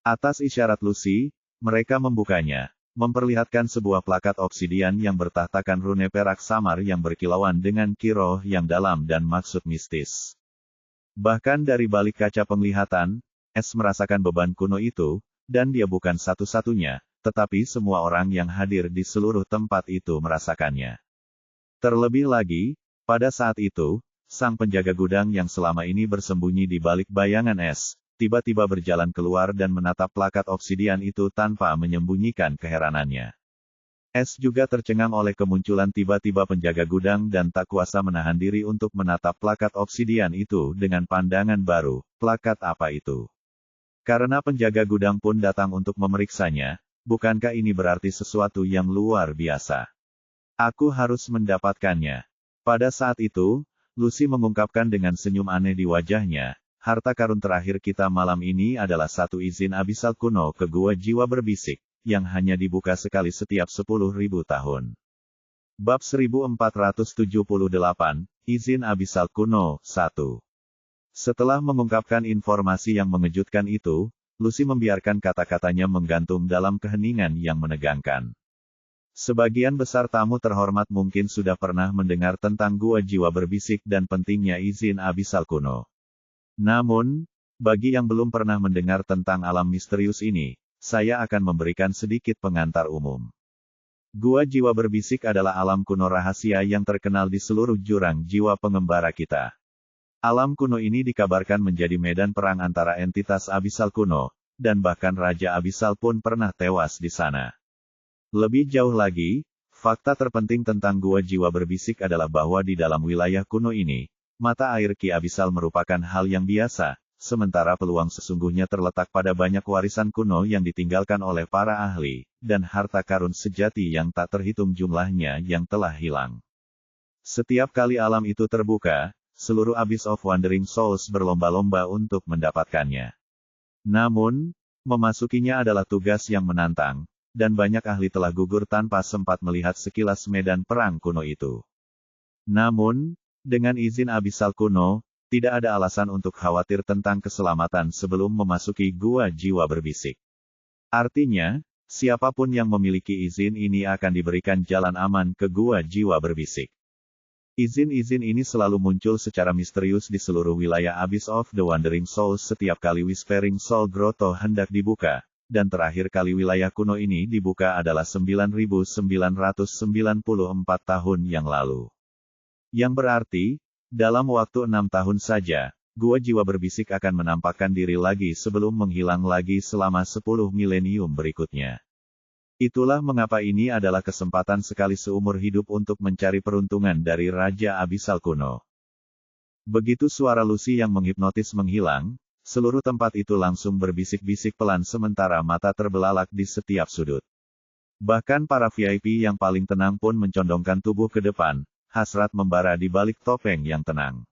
Atas isyarat Lucy, mereka membukanya, memperlihatkan sebuah plakat obsidian yang bertahtakan rune perak samar yang berkilauan dengan kiroh yang dalam dan maksud mistis. Bahkan dari balik kaca penglihatan, Es merasakan beban kuno itu, dan dia bukan satu-satunya, tetapi semua orang yang hadir di seluruh tempat itu merasakannya. Terlebih lagi, pada saat itu, sang penjaga gudang yang selama ini bersembunyi di balik bayangan Es, tiba-tiba berjalan keluar dan menatap plakat obsidian itu tanpa menyembunyikan keheranannya. Es juga tercengang oleh kemunculan tiba-tiba penjaga gudang dan tak kuasa menahan diri untuk menatap plakat obsidian itu dengan pandangan baru. Plakat apa itu? Karena penjaga gudang pun datang untuk memeriksanya, bukankah ini berarti sesuatu yang luar biasa? Aku harus mendapatkannya. Pada saat itu, Lucy mengungkapkan dengan senyum aneh di wajahnya, harta karun terakhir kita malam ini adalah satu izin abisal kuno ke gua jiwa berbisik, yang hanya dibuka sekali setiap 10.000 tahun. Bab 1478, Izin Abisal Kuno, 1. Setelah mengungkapkan informasi yang mengejutkan itu, Lucy membiarkan kata-katanya menggantung dalam keheningan yang menegangkan. Sebagian besar tamu terhormat mungkin sudah pernah mendengar tentang gua jiwa berbisik dan pentingnya izin Abisal Kuno. Namun, bagi yang belum pernah mendengar tentang alam misterius ini, saya akan memberikan sedikit pengantar umum. Gua jiwa berbisik adalah alam kuno rahasia yang terkenal di seluruh jurang jiwa pengembara kita. Alam kuno ini dikabarkan menjadi medan perang antara entitas abisal kuno, dan bahkan Raja Abisal pun pernah tewas di sana. Lebih jauh lagi, fakta terpenting tentang gua jiwa berbisik adalah bahwa di dalam wilayah kuno ini, mata air Ki Abisal merupakan hal yang biasa, sementara peluang sesungguhnya terletak pada banyak warisan kuno yang ditinggalkan oleh para ahli, dan harta karun sejati yang tak terhitung jumlahnya yang telah hilang. Setiap kali alam itu terbuka, seluruh Abyss of Wandering Souls berlomba-lomba untuk mendapatkannya. Namun, memasukinya adalah tugas yang menantang, dan banyak ahli telah gugur tanpa sempat melihat sekilas medan perang kuno itu. Namun, dengan izin Abisal kuno, tidak ada alasan untuk khawatir tentang keselamatan sebelum memasuki gua jiwa berbisik. Artinya, siapapun yang memiliki izin ini akan diberikan jalan aman ke gua jiwa berbisik. Izin-izin ini selalu muncul secara misterius di seluruh wilayah Abyss of the Wandering Souls setiap kali Whispering Soul Grotto hendak dibuka, dan terakhir kali wilayah kuno ini dibuka adalah 9.994 tahun yang lalu. Yang berarti, dalam waktu 6 tahun saja, Gua Jiwa Berbisik akan menampakkan diri lagi sebelum menghilang lagi selama 10 milenium berikutnya. Itulah mengapa ini adalah kesempatan sekali seumur hidup untuk mencari peruntungan dari Raja Abisal kuno. Begitu suara Lucy yang menghipnotis menghilang, seluruh tempat itu langsung berbisik-bisik pelan sementara mata terbelalak di setiap sudut. Bahkan para VIP yang paling tenang pun mencondongkan tubuh ke depan, hasrat membara di balik topeng yang tenang.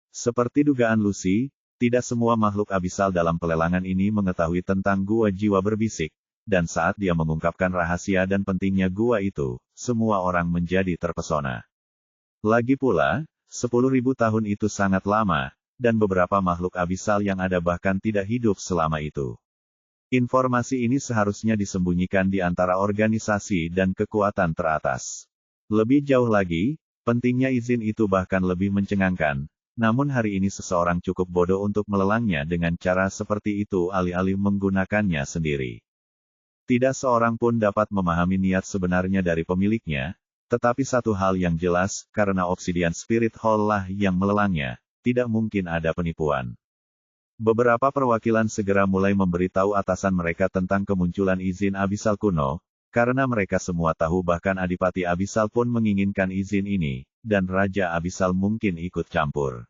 Seperti dugaan Lucy, tidak semua makhluk abisal dalam pelelangan ini mengetahui tentang Gua Jiwa Berbisik. Dan saat dia mengungkapkan rahasia dan pentingnya gua itu, semua orang menjadi terpesona. Lagi pula, 10.000 tahun itu sangat lama, dan beberapa makhluk abisal yang ada bahkan tidak hidup selama itu. Informasi ini seharusnya disembunyikan di antara organisasi dan kekuatan teratas. Lebih jauh lagi, pentingnya izin itu bahkan lebih mencengangkan, namun hari ini seseorang cukup bodoh untuk melelangnya dengan cara seperti itu alih-alih menggunakannya sendiri. Tidak seorang pun dapat memahami niat sebenarnya dari pemiliknya, tetapi satu hal yang jelas, karena Obsidian Spirit Hall lah yang melelangnya, tidak mungkin ada penipuan. Beberapa perwakilan segera mulai memberitahu atasan mereka tentang kemunculan izin Abisal kuno, karena mereka semua tahu bahkan Adipati Abisal pun menginginkan izin ini, dan Raja Abisal mungkin ikut campur.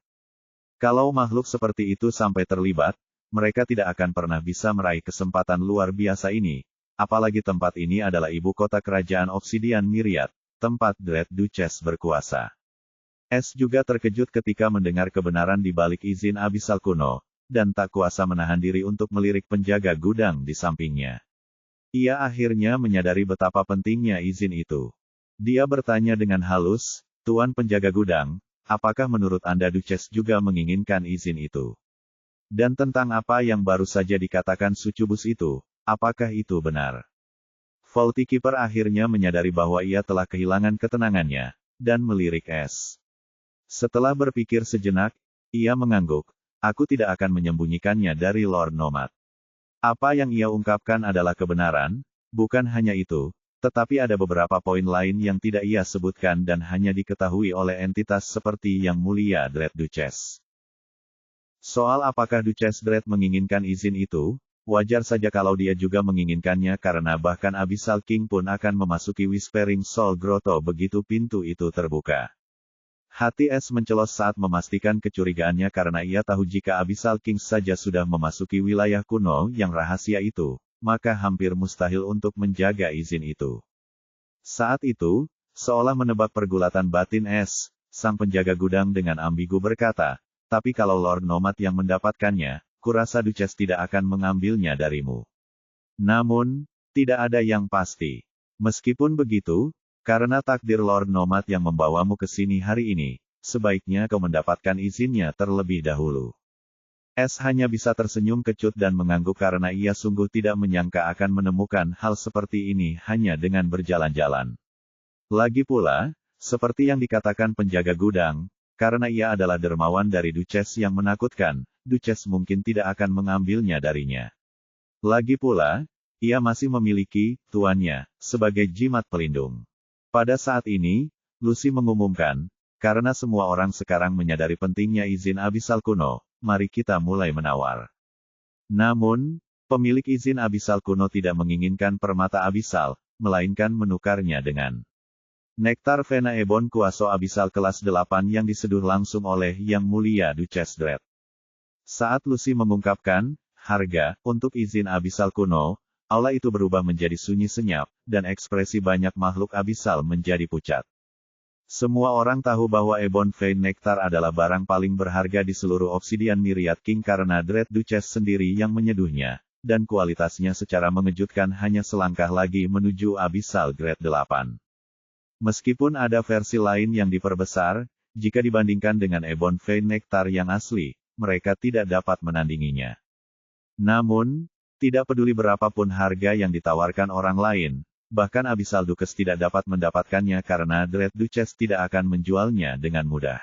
Kalau makhluk seperti itu sampai terlibat, mereka tidak akan pernah bisa meraih kesempatan luar biasa ini. Apalagi tempat ini adalah ibu kota kerajaan Obsidian Myriad, tempat Dread Duchess berkuasa. S juga terkejut ketika mendengar kebenaran di balik izin Abisal kuno, dan tak kuasa menahan diri untuk melirik penjaga gudang di sampingnya. Ia akhirnya menyadari betapa pentingnya izin itu. Dia bertanya dengan halus, "Tuan penjaga gudang, apakah menurut Anda Duchess juga menginginkan izin itu? Dan tentang apa yang baru saja dikatakan Succubus itu? Apakah itu benar?" Vault Keeper akhirnya menyadari bahwa ia telah kehilangan ketenangannya, dan melirik S. Setelah berpikir sejenak, ia mengangguk, "Aku tidak akan menyembunyikannya dari Lord Nomad. Apa yang ia ungkapkan adalah kebenaran, bukan hanya itu, tetapi ada beberapa poin lain yang tidak ia sebutkan dan hanya diketahui oleh entitas seperti Yang Mulia Dread Duchess. Soal apakah Duchess Dread menginginkan izin itu, wajar saja kalau dia juga menginginkannya karena bahkan Abyssal King pun akan memasuki Whispering Soul Grotto begitu pintu itu terbuka. Hati S mencelos saat memastikan kecurigaannya karena ia tahu jika Abyssal King saja sudah memasuki wilayah kuno yang rahasia itu, maka hampir mustahil untuk menjaga izin itu. Saat itu, seolah menebak pergulatan batin S, sang penjaga gudang dengan ambigu berkata, "Tapi kalau Lord Nomad yang mendapatkannya, kurasa Duchess tidak akan mengambilnya darimu." Namun, tidak ada yang pasti. Meskipun begitu, karena takdir Lord Nomad yang membawamu ke sini hari ini, sebaiknya kau mendapatkan izinnya terlebih dahulu. S hanya bisa tersenyum kecut dan mengangguk karena ia sungguh tidak menyangka akan menemukan hal seperti ini hanya dengan berjalan-jalan. Lagi pula, seperti yang dikatakan penjaga gudang, karena ia adalah dermawan dari Duchess yang menakutkan, Duchess mungkin tidak akan mengambilnya darinya. Lagi pula, ia masih memiliki tuannya sebagai jimat pelindung. Pada saat ini, Lucy mengumumkan, karena semua orang sekarang menyadari pentingnya izin Abyssal kuno, mari kita mulai menawar. Namun, pemilik izin Abyssal kuno tidak menginginkan permata Abyssal, melainkan menukarnya dengan nektar Vena Ebon Kuaso Abyssal kelas 8 yang diseduh langsung oleh Yang Mulia Duchess Dread. Saat Lucy mengungkapkan harga untuk izin Abyssal kuno, aula itu berubah menjadi sunyi senyap, dan ekspresi banyak makhluk Abyssal menjadi pucat. Semua orang tahu bahwa Ebon Vein Nectar adalah barang paling berharga di seluruh Obsidian Myriad King karena Dread Duchess sendiri yang menyeduhnya, dan kualitasnya secara mengejutkan hanya selangkah lagi menuju Abyssal Grade 8. Meskipun ada versi lain yang diperbesar, jika dibandingkan dengan Ebon Vein Nectar yang asli, mereka tidak dapat menandinginya. Namun, tidak peduli berapapun harga yang ditawarkan orang lain, bahkan Abyssal Dukes tidak dapat mendapatkannya karena Dread Duchess tidak akan menjualnya dengan mudah.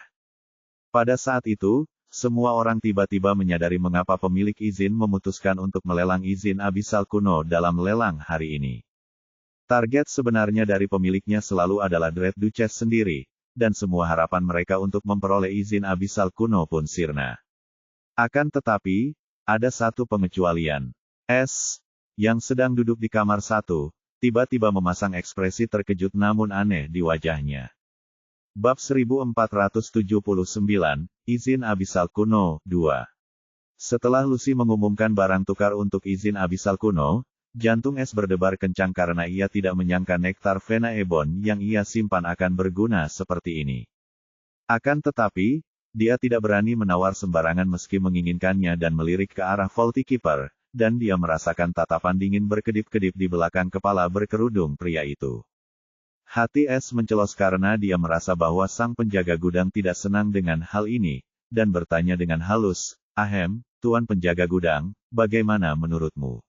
Pada saat itu, semua orang tiba-tiba menyadari mengapa pemilik izin memutuskan untuk melelang izin Abyssal kuno dalam lelang hari ini. Target sebenarnya dari pemiliknya selalu adalah Dread Duchess sendiri, dan semua harapan mereka untuk memperoleh izin Abyssal kuno pun sirna. Akan tetapi, ada satu pengecualian. S, yang sedang duduk di kamar 1, tiba-tiba memasang ekspresi terkejut namun aneh di wajahnya. Bab 1479, Izin Abyssal Kuno, 2. Setelah Lucy mengumumkan barang tukar untuk izin Abyssal Kuno, jantung S berdebar kencang karena ia tidak menyangka nektar Vena Ebon yang ia simpan akan berguna seperti ini. Akan tetapi, dia tidak berani menawar sembarangan meski menginginkannya dan melirik ke arah Vault Keeper, dan dia merasakan tatapan dingin berkedip-kedip di belakang kepala berkerudung pria itu. Hati S mencelos karena dia merasa bahwa sang penjaga gudang tidak senang dengan hal ini, dan bertanya dengan halus, "Ahem, Tuan penjaga gudang, bagaimana menurutmu?"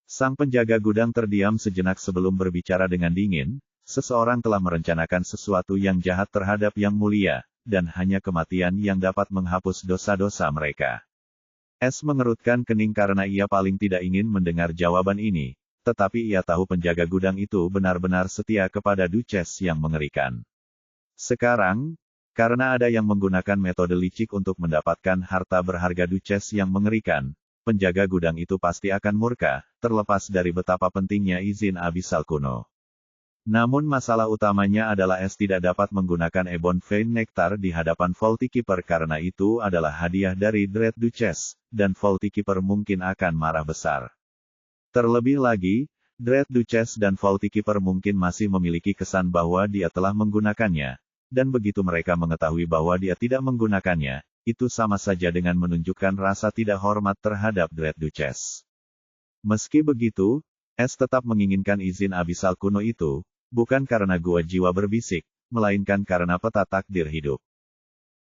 Sang penjaga gudang terdiam sejenak sebelum berbicara dengan dingin, "Seseorang telah merencanakan sesuatu yang jahat terhadap Yang Mulia, dan hanya kematian yang dapat menghapus dosa-dosa mereka." S mengerutkan kening karena ia paling tidak ingin mendengar jawaban ini, tetapi ia tahu penjaga gudang itu benar-benar setia kepada Duchess yang mengerikan. Sekarang, karena ada yang menggunakan metode licik untuk mendapatkan harta berharga Duchess yang mengerikan, penjaga gudang itu pasti akan murka, terlepas dari betapa pentingnya izin Abyssal kuno. Namun masalah utamanya adalah S tidak dapat menggunakan Ebon Vein Nectar di hadapan Vault Keeper karena itu adalah hadiah dari Dread Duchess, dan Vault Keeper mungkin akan marah besar. Terlebih lagi, Dread Duchess dan Vault Keeper mungkin masih memiliki kesan bahwa dia telah menggunakannya, dan begitu mereka mengetahui bahwa dia tidak menggunakannya, itu sama saja dengan menunjukkan rasa tidak hormat terhadap Dread Duchess. Meski begitu, S tetap menginginkan izin Abyssal kuno itu, bukan karena gua jiwa berbisik, melainkan karena peta takdir hidup.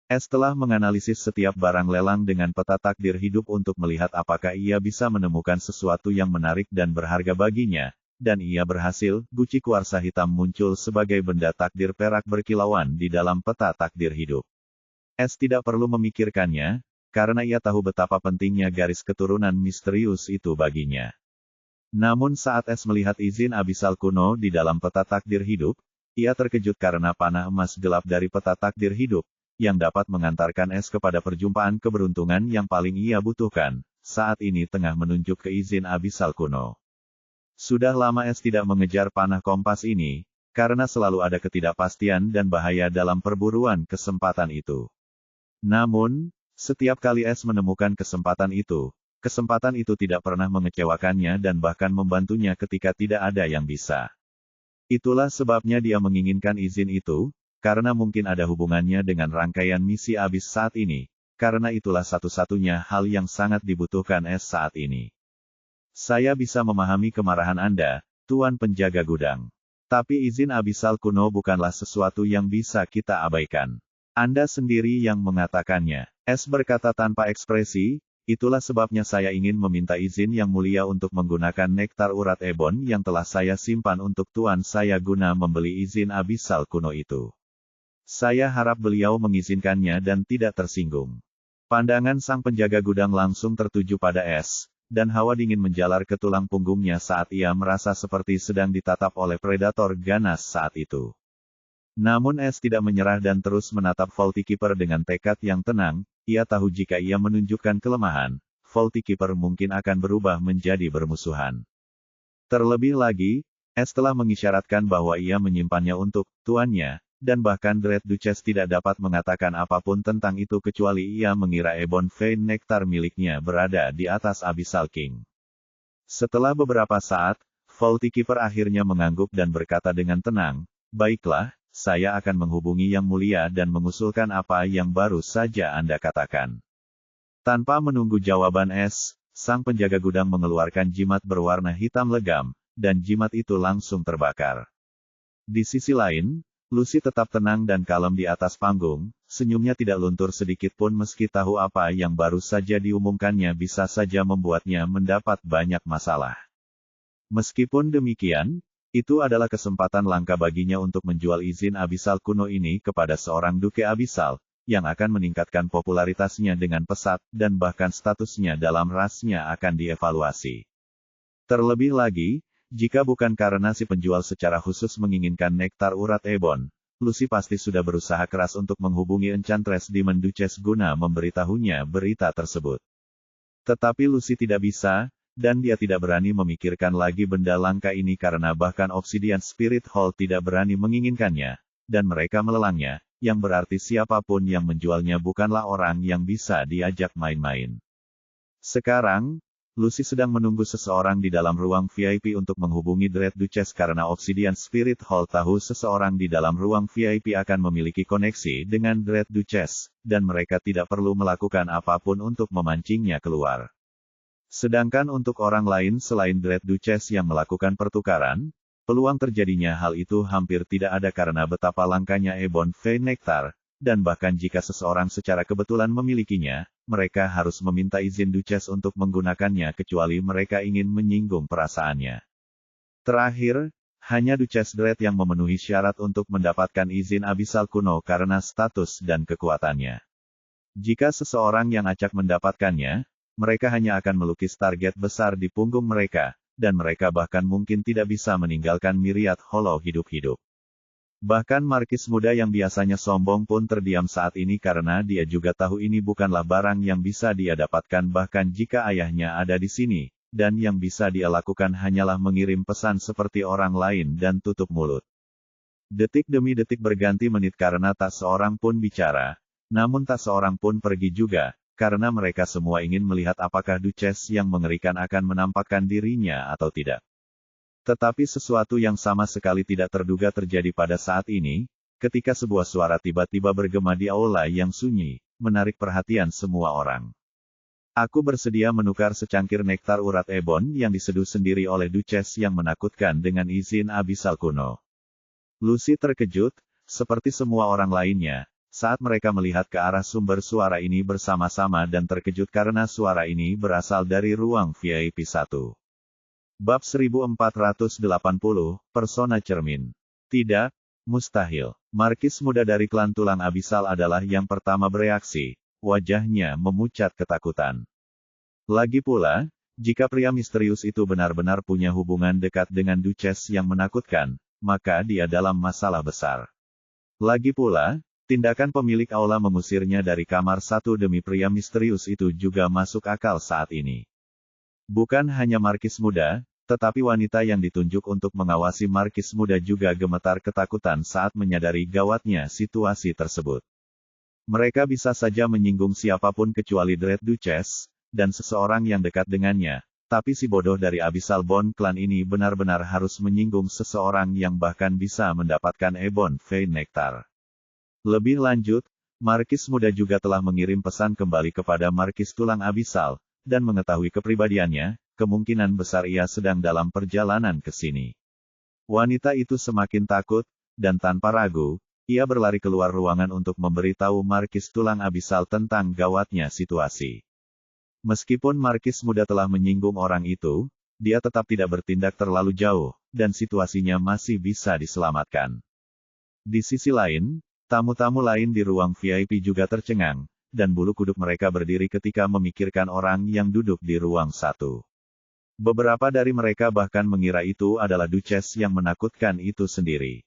S telah menganalisis setiap barang lelang dengan peta takdir hidup untuk melihat apakah ia bisa menemukan sesuatu yang menarik dan berharga baginya, dan ia berhasil. Guci kuarsa hitam muncul sebagai benda takdir perak berkilauan di dalam peta takdir hidup. S tidak perlu memikirkannya, karena ia tahu betapa pentingnya garis keturunan misterius itu baginya. Namun saat S melihat izin Abyssal kuno di dalam peta takdir hidup, ia terkejut karena panah emas gelap dari peta takdir hidup, yang dapat mengantarkan S kepada perjumpaan keberuntungan yang paling ia butuhkan, saat ini tengah menunjuk ke izin Abyssal kuno. Sudah lama S tidak mengejar panah kompas ini, karena selalu ada ketidakpastian dan bahaya dalam perburuan kesempatan itu. Namun, setiap kali S menemukan kesempatan itu tidak pernah mengecewakannya dan bahkan membantunya ketika tidak ada yang bisa. Itulah sebabnya dia menginginkan izin itu, karena mungkin ada hubungannya dengan rangkaian misi Abyss saat ini, karena itulah satu-satunya hal yang sangat dibutuhkan S saat ini. Saya bisa memahami kemarahan Anda, Tuan penjaga gudang. Tapi izin Abyssal kuno bukanlah sesuatu yang bisa kita abaikan. Anda sendiri yang mengatakannya. S berkata tanpa ekspresi, itulah sebabnya saya ingin meminta izin Yang Mulia untuk menggunakan nektar urat Ebon yang telah saya simpan untuk Tuan saya guna membeli izin Abyssal kuno itu. Saya harap beliau mengizinkannya dan tidak tersinggung. Pandangan sang penjaga gudang langsung tertuju pada S, dan hawa dingin menjalar ke tulang punggungnya saat ia merasa seperti sedang ditatap oleh predator ganas saat itu. Namun S tidak menyerah dan terus menatap Vault Keeper dengan tekad yang tenang. Ia tahu jika ia menunjukkan kelemahan, Vault Keeper mungkin akan berubah menjadi bermusuhan. Terlebih lagi, S telah mengisyaratkan bahwa ia menyimpannya untuk tuannya, dan bahkan Dread Duchess tidak dapat mengatakan apapun tentang itu kecuali ia mengira Ebon Vein Nectar miliknya berada di atas Abyssal King. Setelah beberapa saat, Vault Keeper akhirnya mengangguk dan berkata dengan tenang, "Baiklah, saya akan menghubungi Yang Mulia dan mengusulkan apa yang baru saja Anda katakan." Tanpa menunggu jawaban S, sang penjaga gudang mengeluarkan jimat berwarna hitam legam, dan jimat itu langsung terbakar. Di sisi lain, Lucy tetap tenang dan kalem di atas panggung, senyumnya tidak luntur sedikit pun meski tahu apa yang baru saja diumumkannya bisa saja membuatnya mendapat banyak masalah. Meskipun demikian, Itu adalah kesempatan langka baginya untuk menjual izin abisal kuno ini kepada seorang Duke Abisal, yang akan meningkatkan popularitasnya dengan pesat, dan bahkan statusnya dalam rasnya akan dievaluasi. Terlebih lagi, jika bukan karena si penjual secara khusus menginginkan nektar urat ebon, Lucy pasti sudah berusaha keras untuk menghubungi Enchantress Demon Duchess guna memberitahunya berita tersebut. Tetapi Lucy tidak bisa, dan dia tidak berani memikirkan lagi benda langka ini karena bahkan Obsidian Spirit Hall tidak berani menginginkannya, dan mereka melelangnya, yang berarti siapapun yang menjualnya bukanlah orang yang bisa diajak main-main. Sekarang, Lucy sedang menunggu seseorang di dalam ruang VIP untuk menghubungi Dread Duchess karena Obsidian Spirit Hall tahu seseorang di dalam ruang VIP akan memiliki koneksi dengan Dread Duchess, dan mereka tidak perlu melakukan apapun untuk memancingnya keluar. Sedangkan untuk orang lain selain Dread Duchess yang melakukan pertukaran, peluang terjadinya hal itu hampir tidak ada karena betapa langkanya Ebon Fey Nectar, dan bahkan jika seseorang secara kebetulan memilikinya, mereka harus meminta izin Duchess untuk menggunakannya kecuali mereka ingin menyinggung perasaannya. Terakhir, hanya Duchess Dread yang memenuhi syarat untuk mendapatkan izin abisal kuno karena status dan kekuatannya. Jika seseorang yang acak mendapatkannya, mereka hanya akan melukis target besar di punggung mereka, dan mereka bahkan mungkin tidak bisa meninggalkan Myriad Hollow hidup-hidup. Bahkan Markis muda yang biasanya sombong pun terdiam saat ini karena dia juga tahu ini bukanlah barang yang bisa dia dapatkan bahkan jika ayahnya ada di sini, dan yang bisa dia lakukan hanyalah mengirim pesan seperti orang lain dan tutup mulut. Detik demi detik berganti menit karena tak seorang pun bicara, namun tak seorang pun pergi juga, karena mereka semua ingin melihat apakah Duchess yang mengerikan akan menampakkan dirinya atau tidak. Tetapi sesuatu yang sama sekali tidak terduga terjadi pada saat ini, ketika sebuah suara tiba-tiba bergema di aula yang sunyi, menarik perhatian semua orang. Aku bersedia menukar secangkir nektar urat ebon yang diseduh sendiri oleh Duchess yang menakutkan dengan izin abisal kuno. Lucy terkejut, seperti semua orang lainnya, saat mereka melihat ke arah sumber suara ini bersama-sama dan terkejut karena suara ini berasal dari ruang VIP 1. Bab 1480, Persona Cermin. Tidak, mustahil. Markis muda dari klan tulang abisal adalah yang pertama bereaksi, wajahnya memucat ketakutan. Lagi pula, jika pria misterius itu benar-benar punya hubungan dekat dengan Duchess yang menakutkan, maka dia dalam masalah besar. Lagi pula, tindakan pemilik aula mengusirnya dari kamar satu demi pria misterius itu juga masuk akal saat ini. Bukan hanya Markis muda, tetapi wanita yang ditunjuk untuk mengawasi Markis muda juga gemetar ketakutan saat menyadari gawatnya situasi tersebut. Mereka bisa saja menyinggung siapapun kecuali Dread Duchess, dan seseorang yang dekat dengannya, tapi si bodoh dari Abyssal Bone Clan ini benar-benar harus menyinggung seseorang yang bahkan bisa mendapatkan Ebon Fey Nectar. Lebih lanjut, Markis muda juga telah mengirim pesan kembali kepada Markis Tulang Abisal, dan mengetahui kepribadiannya, kemungkinan besar ia sedang dalam perjalanan ke sini. Wanita itu semakin takut, dan tanpa ragu, ia berlari keluar ruangan untuk memberitahu Markis Tulang Abisal tentang gawatnya situasi. Meskipun Markis muda telah menyinggung orang itu, dia tetap tidak bertindak terlalu jauh, dan situasinya masih bisa diselamatkan. Di sisi lain, tamu-tamu lain di ruang VIP juga tercengang, dan bulu kuduk mereka berdiri ketika memikirkan orang yang duduk di ruang satu. Beberapa dari mereka bahkan mengira itu adalah Duchess yang menakutkan itu sendiri.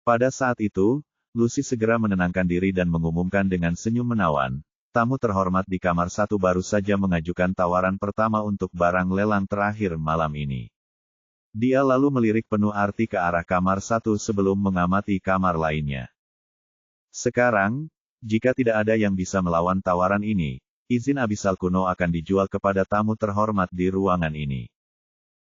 Pada saat itu, Lucy segera menenangkan diri dan mengumumkan dengan senyum menawan, tamu terhormat di kamar satu baru saja mengajukan tawaran pertama untuk barang lelang terakhir malam ini. Dia lalu melirik penuh arti ke arah kamar satu sebelum mengamati kamar lainnya. Sekarang, jika tidak ada yang bisa melawan tawaran ini, izin abisal kuno akan dijual kepada tamu terhormat di ruangan ini.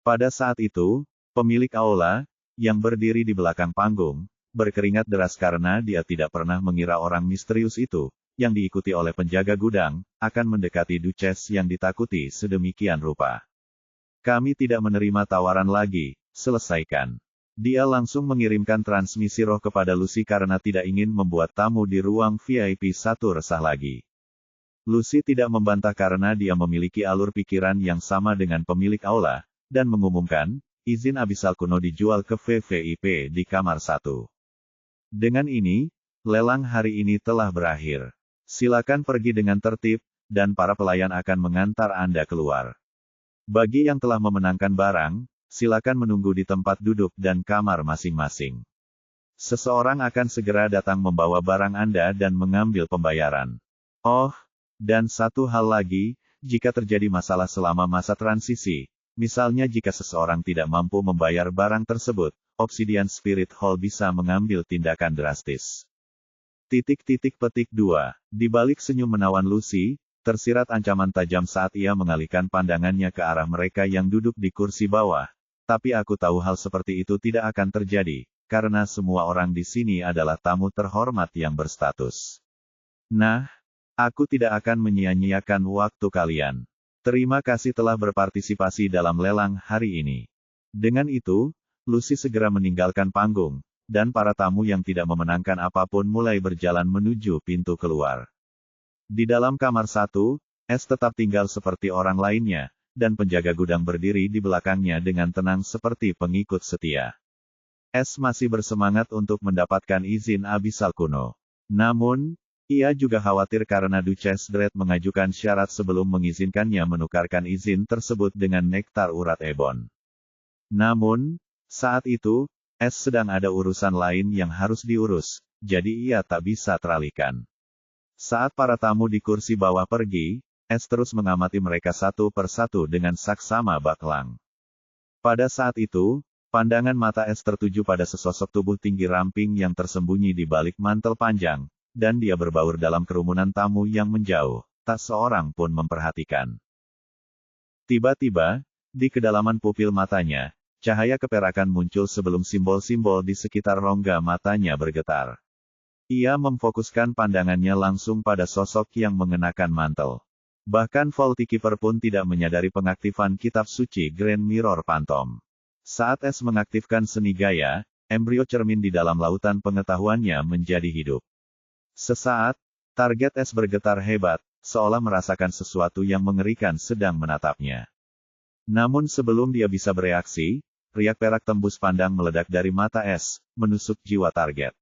Pada saat itu, pemilik aula, yang berdiri di belakang panggung, berkeringat deras karena dia tidak pernah mengira orang misterius itu, yang diikuti oleh penjaga gudang, akan mendekati Duchess yang ditakuti sedemikian rupa. Kami tidak menerima tawaran lagi, selesaikan. Dia langsung mengirimkan transmisi roh kepada Lucy karena tidak ingin membuat tamu di ruang VIP 1 resah lagi. Lucy tidak membantah karena dia memiliki alur pikiran yang sama dengan pemilik aula, dan mengumumkan, izin abisal kuno dijual ke VVIP di kamar 1. Dengan ini, lelang hari ini telah berakhir. Silakan pergi dengan tertib, dan para pelayan akan mengantar Anda keluar. Bagi yang telah memenangkan barang, silakan menunggu di tempat duduk dan kamar masing-masing. Seseorang akan segera datang membawa barang Anda dan mengambil pembayaran. Oh, dan satu hal lagi, jika terjadi masalah selama masa transisi, misalnya jika seseorang tidak mampu membayar barang tersebut, Obsidian Spirit Hall bisa mengambil tindakan drastis. Petik 2. Di balik senyum menawan Lucy, tersirat ancaman tajam saat ia mengalihkan pandangannya ke arah mereka yang duduk di kursi bawah. Tapi aku tahu hal seperti itu tidak akan terjadi, karena semua orang di sini adalah tamu terhormat yang berstatus. Nah, aku tidak akan menyia-nyiakan waktu kalian. Terima kasih telah berpartisipasi dalam lelang hari ini. Dengan itu, Lucy segera meninggalkan panggung, dan para tamu yang tidak memenangkan apapun mulai berjalan menuju pintu keluar. Di dalam kamar 1, S tetap tinggal seperti orang lainnya, dan penjaga gudang berdiri di belakangnya dengan tenang seperti pengikut setia. S masih bersemangat untuk mendapatkan izin abisal kuno. Namun, ia juga khawatir karena Duchess Dread mengajukan syarat sebelum mengizinkannya menukarkan izin tersebut dengan nektar urat ebon. Namun, saat itu, S sedang ada urusan lain yang harus diurus, jadi ia tak bisa teralihkan. Saat para tamu di kursi bawah pergi, S terus mengamati mereka satu persatu dengan saksama baklang. Pada saat itu, pandangan mata S tertuju pada sesosok tubuh tinggi ramping yang tersembunyi di balik mantel panjang, dan dia berbaur dalam kerumunan tamu yang menjauh, tak seorang pun memperhatikan. Tiba-tiba, di kedalaman pupil matanya, cahaya keperakan muncul sebelum simbol-simbol di sekitar rongga matanya bergetar. Ia memfokuskan pandangannya langsung pada sosok yang mengenakan mantel. Bahkan Vault Keeper pun tidak menyadari pengaktifan kitab suci Grand Mirror Phantom. Saat S mengaktifkan seni gaya, embrio cermin di dalam lautan pengetahuannya menjadi hidup. Sesaat, target S bergetar hebat, seolah merasakan sesuatu yang mengerikan sedang menatapnya. Namun sebelum dia bisa bereaksi, riak perak tembus pandang meledak dari mata S, menusuk jiwa target.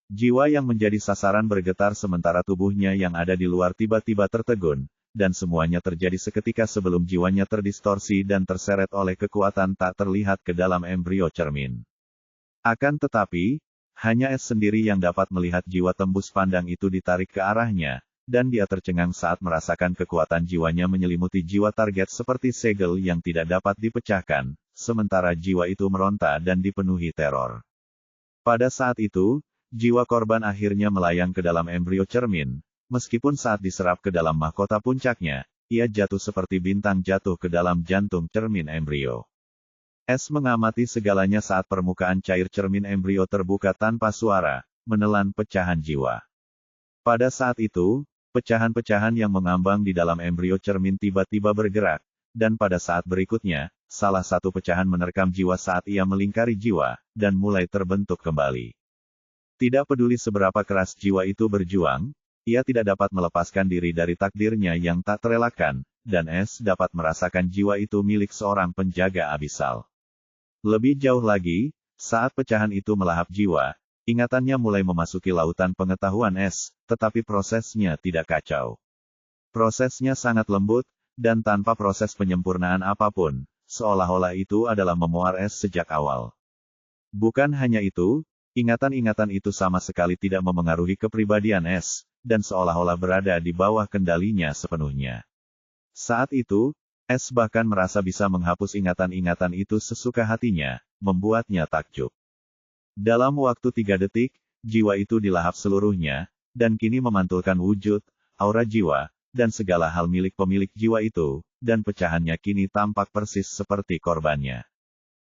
Jiwa yang menjadi sasaran bergetar sementara tubuhnya yang ada di luar tiba-tiba tertegun, dan semuanya terjadi seketika sebelum jiwanya terdistorsi dan terseret oleh kekuatan tak terlihat ke dalam embrio cermin. Akan tetapi, hanya S sendiri yang dapat melihat jiwa tembus pandang itu ditarik ke arahnya, dan dia tercengang saat merasakan kekuatan jiwanya menyelimuti jiwa target seperti segel yang tidak dapat dipecahkan, sementara jiwa itu meronta dan dipenuhi teror. Pada saat itu, jiwa korban akhirnya melayang ke dalam embrio cermin, meskipun saat diserap ke dalam mahkota puncaknya, ia jatuh seperti bintang jatuh ke dalam jantung cermin embrio. S mengamati segalanya saat permukaan cair cermin embrio terbuka tanpa suara, menelan pecahan jiwa. Pada saat itu, pecahan-pecahan yang mengambang di dalam embrio cermin tiba-tiba bergerak, dan pada saat berikutnya, salah satu pecahan menerkam jiwa saat ia melingkari jiwa, dan mulai terbentuk kembali. Tidak peduli seberapa keras jiwa itu berjuang, ia tidak dapat melepaskan diri dari takdirnya yang tak terelakkan, dan S dapat merasakan jiwa itu milik seorang penjaga abisal. Lebih jauh lagi, saat pecahan itu melahap jiwa, ingatannya mulai memasuki lautan pengetahuan S, tetapi prosesnya tidak kacau. Prosesnya sangat lembut, dan tanpa proses penyempurnaan apapun, seolah-olah itu adalah memoar S sejak awal. Bukan hanya itu, ingatan-ingatan itu sama sekali tidak memengaruhi kepribadian S, dan seolah-olah berada di bawah kendalinya sepenuhnya. Saat itu, S bahkan merasa bisa menghapus ingatan-ingatan itu sesuka hatinya, membuatnya takjub. Dalam waktu 3 detik, jiwa itu dilahap seluruhnya, dan kini memantulkan wujud, aura jiwa, dan segala hal milik pemilik jiwa itu, dan pecahannya kini tampak persis seperti korbannya.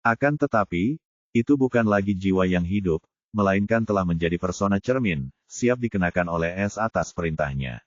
Akan tetapi, itu bukan lagi jiwa yang hidup, melainkan telah menjadi persona cermin, siap dikenakan oleh S atas perintahnya.